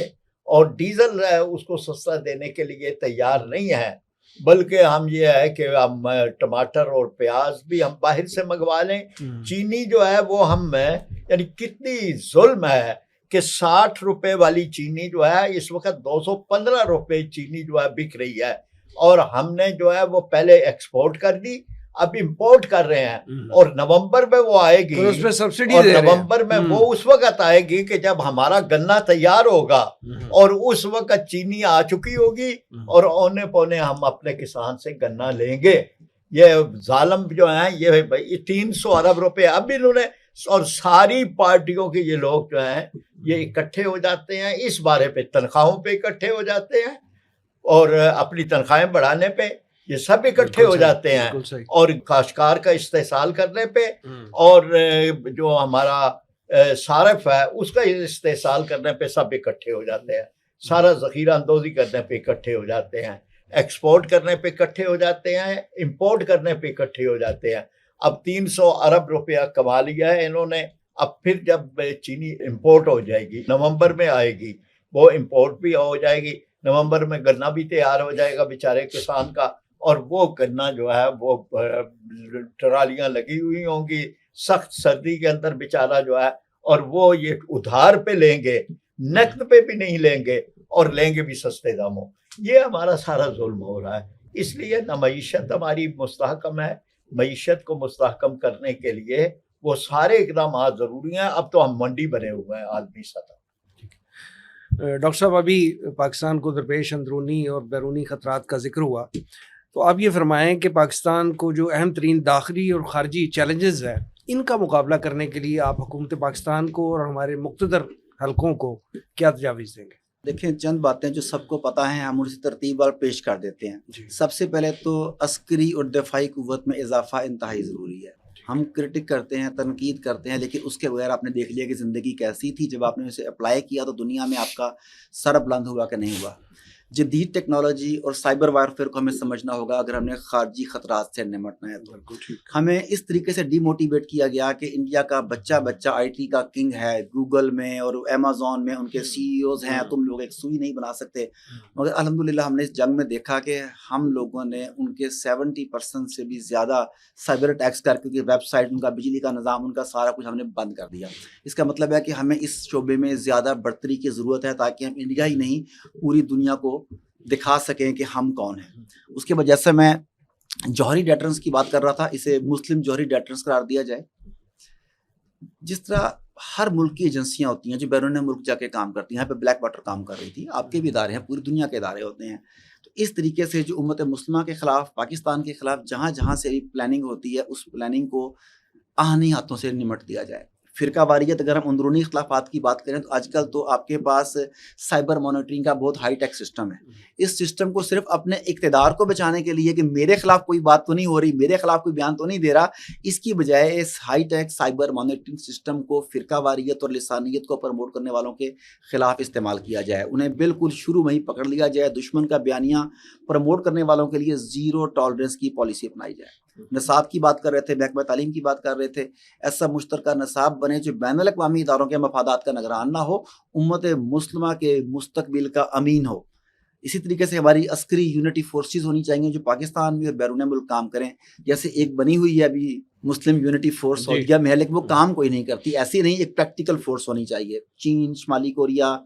اور ڈیزل اس کو سستا دینے کے لیے تیار نہیں ہے. بلکہ ہم یہ ہے کہ ہم ٹماٹر اور پیاز بھی ہم باہر سے منگوا لیں. چینی جو ہے وہ ہم، یعنی کتنی ظلم ہے کہ 60 روپے والی چینی جو ہے اس وقت 215 روپے چینی جو ہے بک رہی ہے، اور ہم نے جو ہے وہ پہلے ایکسپورٹ کر دی، اب امپورٹ کر رہے ہیں، اور نومبر میں وہ آئے گی، اس پہ سبسڈی اور نومبر میں وہ اس وقت آئے گی کہ جب ہمارا گنا تیار ہوگا، اور اس وقت چینی آ چکی ہوگی، اور اونے پونے ہم اپنے کسان سے گنا لیں گے. یہ ظالم جو ہیں یہ 300 ارب روپے اب انہوں نے، اور ساری پارٹیوں کے یہ لوگ جو ہیں یہ اکٹھے ہو جاتے ہیں اس بارے پہ، تنخواہوں پہ اکٹھے ہو جاتے ہیں، اور اپنی تنخواہیں بڑھانے پہ یہ سب اکٹھے ہو جاتے ہیں، اور کاشتکار کا استحصال کرنے پہ، اور جو ہمارا صارف ہے اس کا استحصال کرنے پہ سب اکٹھے ہو جاتے ہیں، سارا ذخیرہ اندوزی کرنے پہ اکٹھے ہو جاتے ہیں، ایکسپورٹ کرنے پہ اکٹھے ہو جاتے ہیں، امپورٹ کرنے پہ اکٹھے ہو جاتے ہیں. اب 300 ارب روپیہ کما لیا ہے انہوں نے. اب پھر جب چینی امپورٹ ہو جائے گی، نومبر میں آئے گی، وہ امپورٹ بھی ہو جائے گی، نومبر میں گنا بھی تیار ہو جائے گا بیچارے کسان کا، اور وہ کرنا جو ہے وہ ٹرالیاں لگی ہوئی ہوں گی سخت سردی کے اندر بیچارہ جو ہے، اور وہ یہ ادھار پہ لیں گے، نقد پہ بھی نہیں لیں گے، اور لیں گے بھی سستے داموں. یہ ہمارا سارا ظلم ہو رہا ہے. اس لیے نہ معیشت ہماری مستحکم ہے. معیشت کو مستحکم کرنے کے لیے وہ سارے اقدامات ضروری ہیں. اب تو ہم منڈی بنے ہوئے ہیں عالمی سطح. ڈاکٹر صاحب، ابھی پاکستان کو درپیش اندرونی اور بیرونی خطرات کا ذکر ہوا، تو آپ یہ فرمائیں کہ پاکستان کو جو اہم ترین داخلی اور خارجی چیلنجز ہیں ان کا مقابلہ کرنے کے لیے آپ حکومت پاکستان کو اور ہمارے مقتدر حلقوں کو کیا تجاویز دیں گے؟ دیکھیں، چند باتیں جو سب کو پتہ ہیں ہم اسی ترتیب پر پیش کر دیتے ہیں. سب سے پہلے تو عسکری اور دفاعی قوت میں اضافہ انتہائی ضروری ہے. ہم کرٹک کرتے ہیں، تنقید کرتے ہیں، لیکن اس کے بغیر آپ نے دیکھ لیا کہ زندگی کیسی تھی. جب آپ نے اسے اپلائی کیا تو دنیا میں آپ کا سر بلند ہوا کہ نہیں ہوا. جدید ٹیکنالوجی اور سائبر وارفیئر کو ہمیں سمجھنا ہوگا اگر ہم نے خارجی خطرات سے نمٹنا ہے. تو ہمیں اس طریقے سے ڈی موٹیویٹ کیا گیا کہ انڈیا کا بچہ آئی ٹی کا کنگ ہے، گوگل میں اور امیزون میں ان کے سی ای اوز ہیں، تم لوگ ایک سوئی نہیں بنا سکتے. مگر الحمدللہ ہم نے اس جنگ میں دیکھا کہ ہم لوگوں نے ان کے 70% سے بھی زیادہ سائبر اٹیکس کر کے ویب سائٹ، ان کا بجلی کا نظام، ان کا سارا کچھ ہم نے بند کر دیا. اس کا مطلب ہے کہ ہمیں اس شعبے میں زیادہ برتری کی ضرورت ہے تاکہ ہم انڈیا ہی نہیں پوری دنیا کو دکھا سکیں کہ ہم کون ہیں. اس کے وجہ سے میں جوہری ڈیٹرنس کی بات کر رہا تھا، اسے مسلم جوہری ڈیٹرنس قرار دیا جائے. جس طرح ہر ملک کی ایجنسیاں ہوتی ہیں جو بیرون ملک جا کے کام کرتی ہیں، یہاں پہ بلیک واٹر کام کر رہی تھی، آپ کے بھی ادارے ہیں، پوری دنیا کے ادارے ہوتے ہیں. تو اس طریقے سے جو امت مسلمہ کے خلاف، پاکستان کے خلاف جہاں جہاں سے پلاننگ ہوتی ہے، اس پلاننگ کو آہنی ہاتھوں سے نمٹ دیا جائے. فرقہ واریت، اگر ہم اندرونی اختلافات کی بات کریں تو آج کل تو آپ کے پاس سائبر مانیٹرنگ کا بہت ہائی ٹیک سسٹم ہے. اس سسٹم کو صرف اپنے اقتدار کو بچانے کے لیے کہ میرے خلاف کوئی بات تو نہیں ہو رہی، میرے خلاف کوئی بیان تو نہیں دے رہا، اس کی بجائے اس high tech cyber monitoring system کو فرقہ واریت اور لسانیت کو پروموٹ کرنے والوں کے خلاف استعمال کیا جائے. انہیں بالکل شروع میں ہی پکڑ لیا جائے. دشمن کا بیانیہ پروموٹ کرنے والوں کے لیے زیرو ٹالرنس کی پالیسی اپنائی جائے. نصاب کی بات کر رہے تھے، محکمہ تعلیم کی بات کر رہے تھے، ایسا مشترکہ نصاب بنے جو بین الاقوامی اداروں کے مفادات کا نگران نہ ہو، امت مسلمہ کے مستقبل کا امین ہو. اسی طریقے سے ہماری عسکری یونٹی فورسز ہونی چاہیے جو پاکستان میں اور بیرون ملک کام کریں. جیسے ایک بنی ہوئی ہے ابھی مسلم یونٹی فورس سعودیہ میں ہے، لیکن وہ کام کوئی نہیں کرتی. ایسی نہیں، ایک پریکٹیکل فورس ہونی چاہیے. چین، شمالی کوریا،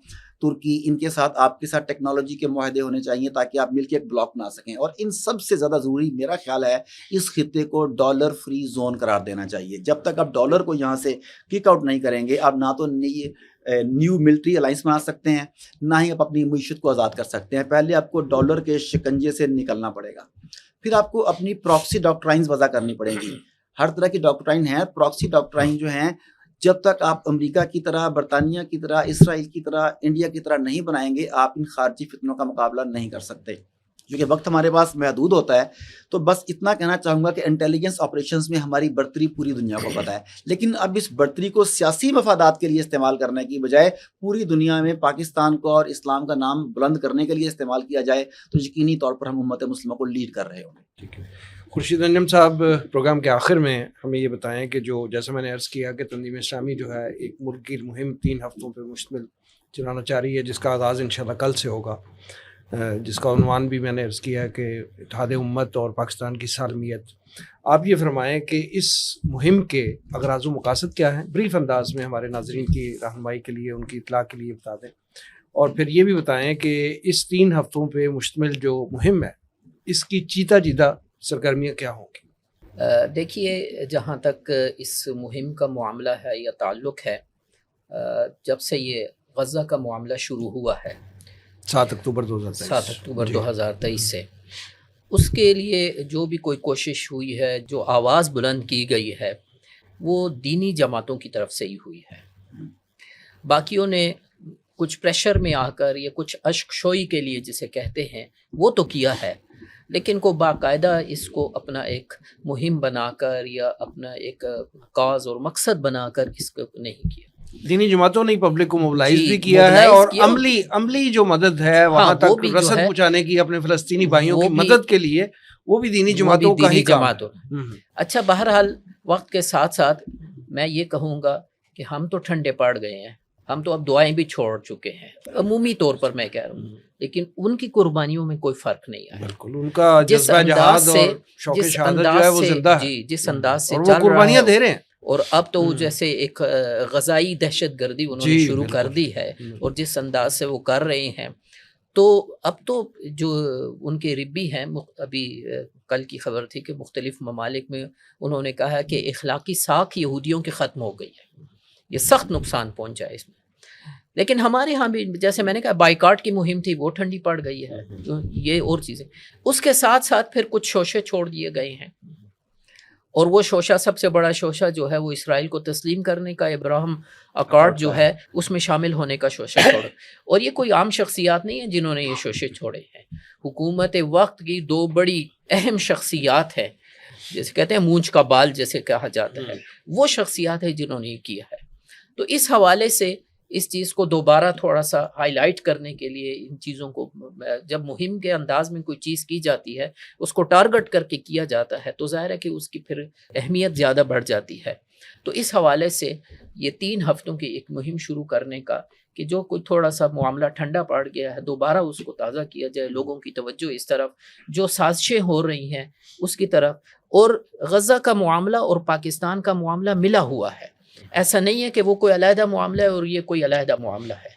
ترکی، ان کے ساتھ آپ کے ساتھ ٹیکنالوجی کے معاہدے ہونے چاہیے تاکہ آپ مل کے ایک بلاک بنا سکیں. اور ان سب سے زیادہ ضروری میرا خیال ہے اس خطے کو ڈالر فری زون قرار دینا چاہیے. جب تک آپ ڈالر کو یہاں سے کک آؤٹ نہیں کریں گے، آپ نہ تو نیو ملٹری الائنس بنا سکتے ہیں، نہ ہی آپ اپنی معیشت کو آزاد کر سکتے ہیں. پہلے آپ کو ڈالر کے شکنجے سے نکلنا پڑے گا، پھر آپ کو اپنی پراکسی ڈاکٹرائنز وضع کرنی پڑیں گی. ہر طرح کی ڈاکٹرائن ہیں، پراکسی ڈاکٹرائن جو ہیں جب تک آپ امریکہ کی طرح، برطانیہ کی طرح، اسرائیل کی طرح، انڈیا کی طرح نہیں بنائیں گے، آپ ان خارجی فتنوں کا مقابلہ نہیں کر سکتے. کیونکہ وقت ہمارے پاس محدود ہوتا ہے. تو بس اتنا کہنا چاہوں گا کہ انٹیلیجنس آپریشنز میں ہماری برتری پوری دنیا کو پتہ ہے، لیکن اب اس برتری کو سیاسی مفادات کے لیے استعمال کرنے کی بجائے پوری دنیا میں پاکستان کو اور اسلام کا نام بلند کرنے کے لیے استعمال کیا جائے تو یقینی طور پر ہم امت مسلمہ کو لیڈ کر رہے ہوں گے. ٹھیک ہے. خورشید انجم صاحب، پروگرام کے آخر میں ہمیں یہ بتائیں کہ جو جیسے میں نے عرض کیا کہ تنظیم اسلامی جو ہے ایک ملک کی مہم 3 ہفتوں پہ مشتمل چلانا چاہ رہی ہے، جس کا آغاز انشاءاللہ کل سے ہوگا، جس کا عنوان بھی میں نے عرض کیا ہے کہ اتحاد امت اور پاکستان کی سالمیت. آپ یہ فرمائیں کہ اس مہم کے اغراض و مقاصد کیا ہیں، بریف انداز میں ہمارے ناظرین کی رہنمائی کے لیے، ان کی اطلاع کے لیے بتا دیں. اور پھر یہ بھی بتائیں کہ اس 3 ہفتوں پہ مشتمل جو مہم ہے اس کی چیتا جیتا سرگرمیاں کیا ہوں گی؟ دیکھیے، جہاں تک اس مہم کا معاملہ ہے یا تعلق ہے، جب سے یہ غزہ کا معاملہ شروع ہوا ہے 7 اکتوبر 2023 سے، اس کے لیے جو بھی کوئی کوشش ہوئی ہے، جو آواز بلند کی گئی ہے، وہ دینی جماعتوں کی طرف سے ہی ہوئی ہے. باقیوں نے کچھ پریشر میں آ کر یا کچھ اشک شوئی کے لیے جسے کہتے ہیں وہ تو کیا ہے، لیکن کو باقاعدہ اس کو اپنا ایک مہم بنا کر یا اپنا ایک کاز اور مقصد بنا کر اس کو نہیں کیا. دینی جماعتوں نے پبلک کو موبلائز بھی کیا ہے، اور عملی جو مدد ہے وہاں تک رسد پہنچانے کی اپنے فلسطینی بھائیوں کی مدد کے لیے وہ بھی دینی جماعتوں کا ہی کام ہے. اچھا، بہرحال وقت کے ساتھ ساتھ میں یہ کہوں گا کہ ہم تو ٹھنڈے پڑ گئے ہیں. ہم تو اب دعائیں بھی چھوڑ چکے ہیں عمومی طور پر میں کہہ رہا ہوں، لیکن ان کی قربانیوں میں کوئی فرق نہیں آیا. بالکل ان کا جذبہ جہاد اور شوق شہادت جو ہے وہ زندہ ہے، جی جس انداز سے اور چل وہ رہا قربانیاں ہے. دے رہے ہیں. اور اب تو جیسے ایک غذائی دہشت گردی انہوں نے شروع کر دی ہے، اور جس انداز سے وہ کر رہے ہیں، تو اب تو جو ان کے ربی ہیں، ابھی کل کی خبر تھی کہ مختلف ممالک میں انہوں نے کہا کہ اخلاقی ساکھ یہودیوں کی ختم ہو گئی ہے، یہ سخت نقصان پہنچا ہے اس میں. لیکن ہمارے ہاں بھی جیسے میں نے کہا بائیکاٹ کی مہم تھی، وہ ٹھنڈی پڑ گئی ہے، یہ اور چیزیں. اس کے ساتھ ساتھ پھر کچھ شوشے چھوڑ دیے گئے ہیں، اور وہ شوشہ سب سے بڑا شوشہ جو ہے وہ اسرائیل کو تسلیم کرنے کا، ابراہم اکارڈ جو ہے اس میں شامل ہونے کا شوشہ چھوڑا. اور یہ کوئی عام شخصیات نہیں ہیں جنہوں نے یہ شوشے چھوڑے ہیں، حکومت وقت کی دو بڑی اہم شخصیات ہیں، جیسے کہتے ہیں مونچھ کا بال جیسے کہا جاتا ہے، وہ شخصیات ہیں جنہوں نے یہ کیا ہے. تو اس حوالے سے اس چیز کو دوبارہ تھوڑا سا ہائی لائٹ کرنے کے لیے، ان چیزوں کو جب مہم کے انداز میں کوئی چیز کی جاتی ہے، اس کو ٹارگٹ کر کے کیا جاتا ہے، تو ظاہر ہے کہ اس کی پھر اہمیت زیادہ بڑھ جاتی ہے. تو اس حوالے سے یہ 3 ہفتوں کی ایک مہم شروع کرنے کا کہ جو کوئی تھوڑا سا معاملہ ٹھنڈا پڑ گیا ہے دوبارہ اس کو تازہ کیا جائے، لوگوں کی توجہ اس طرف، جو سازشیں ہو رہی ہیں اس کی طرف. اور غزہ کا معاملہ اور پاکستان کا معاملہ ملا ہوا ہے، ایسا نہیں ہے کہ وہ کوئی علیحدہ معاملہ ہے اور یہ کوئی علیحدہ معاملہ ہے.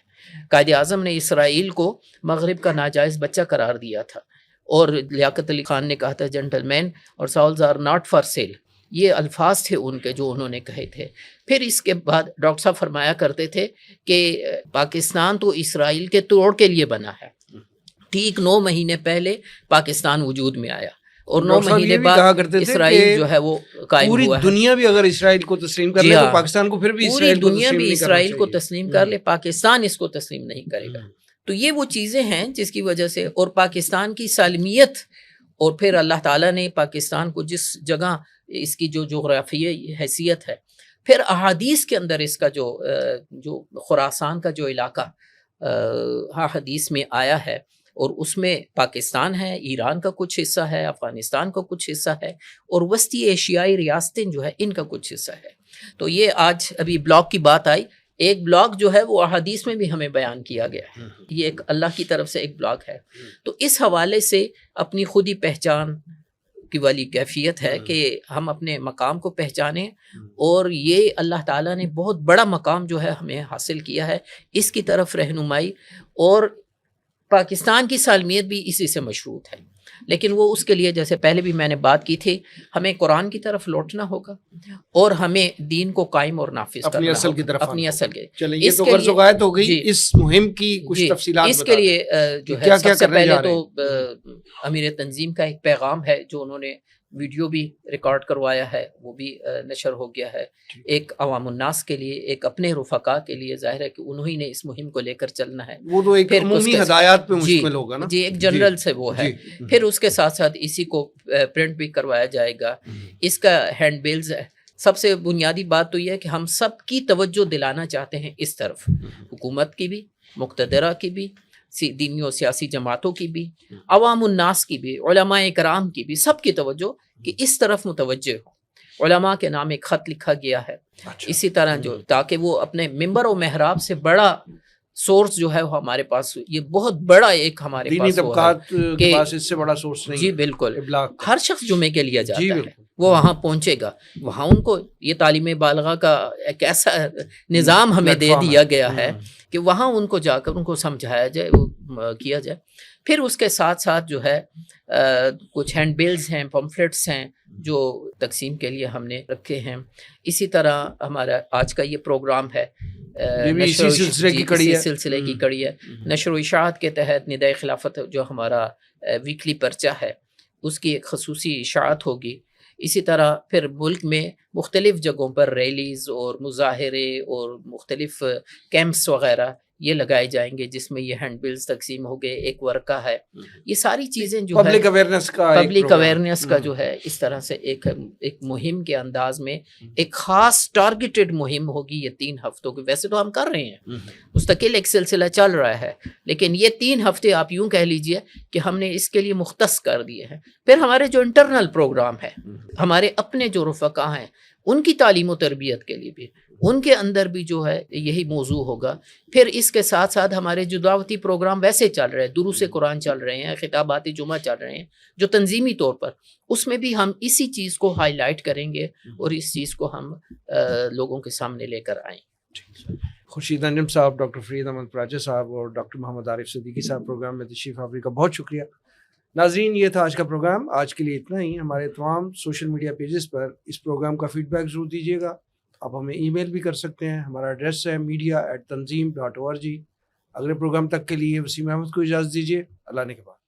قائد اعظم نے اسرائیل کو مغرب کا ناجائز بچہ قرار دیا تھا، اور لیاقت علی خان نے کہا تھا جنٹل مین اور سالز آر ناٹ فار سیل، یہ الفاظ تھے ان کے جو انہوں نے کہے تھے. پھر اس کے بعد ڈاکٹر صاحب فرمایا کرتے تھے کہ پاکستان تو اسرائیل کے توڑ کے لیے بنا ہے. ٹھیک 9 مہینے پہلے پاکستان وجود میں آیا، اور 9 مہینے بعد اسرائیل جو ہے وہ قائم پوری ہوا ہے. دنیا بھی اگر اسرائیل کو تسلیم کر لے تو پاکستان کو پھر بھی پوری دنیا بھی اسرائیل کو تسلیم کر لے، پاکستان اس کو تسلیم نہیں کرے گا. تو یہ وہ چیزیں ہیں جس کی وجہ سے، اور پاکستان کی سالمیت، اور پھر اللہ تعالیٰ نے پاکستان کو جس جگہ اس کی جو جغرافیائی حیثیت ہے، پھر احادیث کے اندر اس کا جو خراسان کا جو علاقہ حدیث میں آیا ہے، اور اس میں پاکستان ہے، ایران کا کچھ حصہ ہے، افغانستان کا کچھ حصہ ہے، اور وسطی ایشیائی ریاستیں جو ہے ان کا کچھ حصہ ہے. تو یہ آج ابھی بلاک کی بات آئی، ایک بلاک جو ہے وہ احادیث میں بھی ہمیں بیان کیا گیا ہے، یہ ایک اللہ کی طرف سے ایک بلاک ہے. تو اس حوالے سے اپنی خودی پہچان کی والی کیفیت ہے کہ ہم اپنے مقام کو پہچانیں، اور یہ اللہ تعالیٰ نے بہت بڑا مقام جو ہے ہمیں حاصل کیا ہے، اس کی طرف رہنمائی. اور پاکستان کی سالمیت بھی اسی سے مشروط ہے، لیکن وہ اس کے لیے جیسے پہلے بھی میں نے بات کی تھی، ہمیں قرآن کی طرف لوٹنا ہوگا، اور ہمیں دین کو قائم اور نافذ کرنا اپنی اصل کی طرف، اپنی اصل کے. چلیں یہ تو غرض و غایت ہو گئی. اس مہم کی کچھ تفصیلات اس کے لیے جو ہے سب سے پہلے تو امیر تنظیم کا ایک پیغام ہے جو انہوں نے ویڈیو بھی ریکارڈ کروایا ہے، وہ بھی نشر ہو گیا ہے. ایک عوام الناس کے لیے، ایک اپنے رفقا کے لیے، ظاہر ہے کہ انہی نے اس مہم کو لے کر چلنا ہے. وہ تو ایک عمومی ہدایات پہ مشتمل ہوگا نا، جی ایک جنرل سے وہ ہے. پھر اس کے ساتھ ساتھ اسی کو پرنٹ بھی کروایا جائے گا. اس کا ہینڈ بیلز ہے. سب سے بنیادی بات تو یہ ہے کہ ہم سب کی توجہ دلانا چاہتے ہیں اس طرف، حکومت کی بھی، مقتدرہ کی بھی، دینی و سیاسی جماعتوں کی بھی، عوام الناس کی بھی، علماء کرام کی بھی، سب کی توجہ کہ اس طرف متوجہ ہو. علماء کے نام ایک خط لکھا گیا ہے اسی طرح، جو تاکہ وہ اپنے ممبر و محراب سے بڑا سورس جو ہے وہ ہمارے پاس، یہ بہت بڑا ایک ہمارے دینی طبقات کے پاس اس سے بڑا سورس نہیں. جی بالکل، ہر شخص جمعے کے لیے جاتا ہے، وہ وہاں پہنچے گا، وہاں ان کو یہ تعلیم بالغہ کا ایک ایسا نظام ہمیں دے دیا گیا ہے کہ وہاں ان کو جا کر ان کو سمجھایا جائے، وہ کیا جائے. پھر اس کے ساتھ ساتھ جو ہے کچھ ہینڈ بیلز ہیں، پمفلٹس ہیں جو تقسیم کے لیے ہم نے رکھے ہیں. اسی طرح ہمارا آج کا یہ پروگرام ہے، سلسلے کی کڑی ہے. نشر و اشاعت کے تحت ندائے خلافت جو ہمارا ویکلی پرچہ ہے، اس کی ایک خصوصی اشاعت ہوگی. اسی طرح پھر ملک میں مختلف جگہوں پر ریلیز اور مظاہرے اور مختلف کیمپس وغیرہ یہ لگائے جائیں گے، جس میں یہ ہینڈ بلز تقسیم ہو گئے، ایک ورقہ ہے. یہ ساری چیزیں جو پبلک اویئرنیس کا جو ہے اس طرح سے ایک مہم کے انداز میں ایک خاص ٹارگیٹڈ مہم ہوگی یہ 3 ہفتوں کی. ویسے تو ہم کر رہے ہیں، مستقل ایک سلسلہ چل رہا ہے، لیکن یہ 3 ہفتے آپ یوں کہہ لیجئے کہ ہم نے اس کے لیے مختص کر دیے ہیں. پھر ہمارے جو انٹرنل پروگرام ہے، ہمارے اپنے جو رفقا ہیں ان کی تعلیم و تربیت کے لیے بھی ان کے اندر بھی جو ہے یہی موضوع ہوگا. پھر اس کے ساتھ ساتھ ہمارے جو دعوتی پروگرام ویسے چل رہے ہیں, دروس قرآن چل رہے ہیں, خطابات جمعہ چل رہے ہیں جو تنظیمی طور پر, اس میں بھی ہم اسی چیز کو ہائی لائٹ کریں گے اور اس چیز کو ہم لوگوں کے سامنے لے کر آئیں. خورشید انجم صاحب, ڈاکٹر فرید احمد پراجہ صاحب اور ڈاکٹر محمد عارف صدیقی صاحب پروگرام میں تشریف آوری کا بہت شکریہ. ناظرین, یہ تھا آج کا پروگرام. آج کے لیے اتنا ہی. ہمارے تمام سوشل میڈیا پیجز پر اس پروگرام کا فیڈ بیک ضرور دیجیے گا. آپ ہمیں ای میل بھی کر سکتے ہیں. ہمارا ایڈریس ہے media@tanzeem.org. اگلے پروگرام تک کے لیے وسیم احمد کو اجازت دیجیے. اللہ نے کے بعد.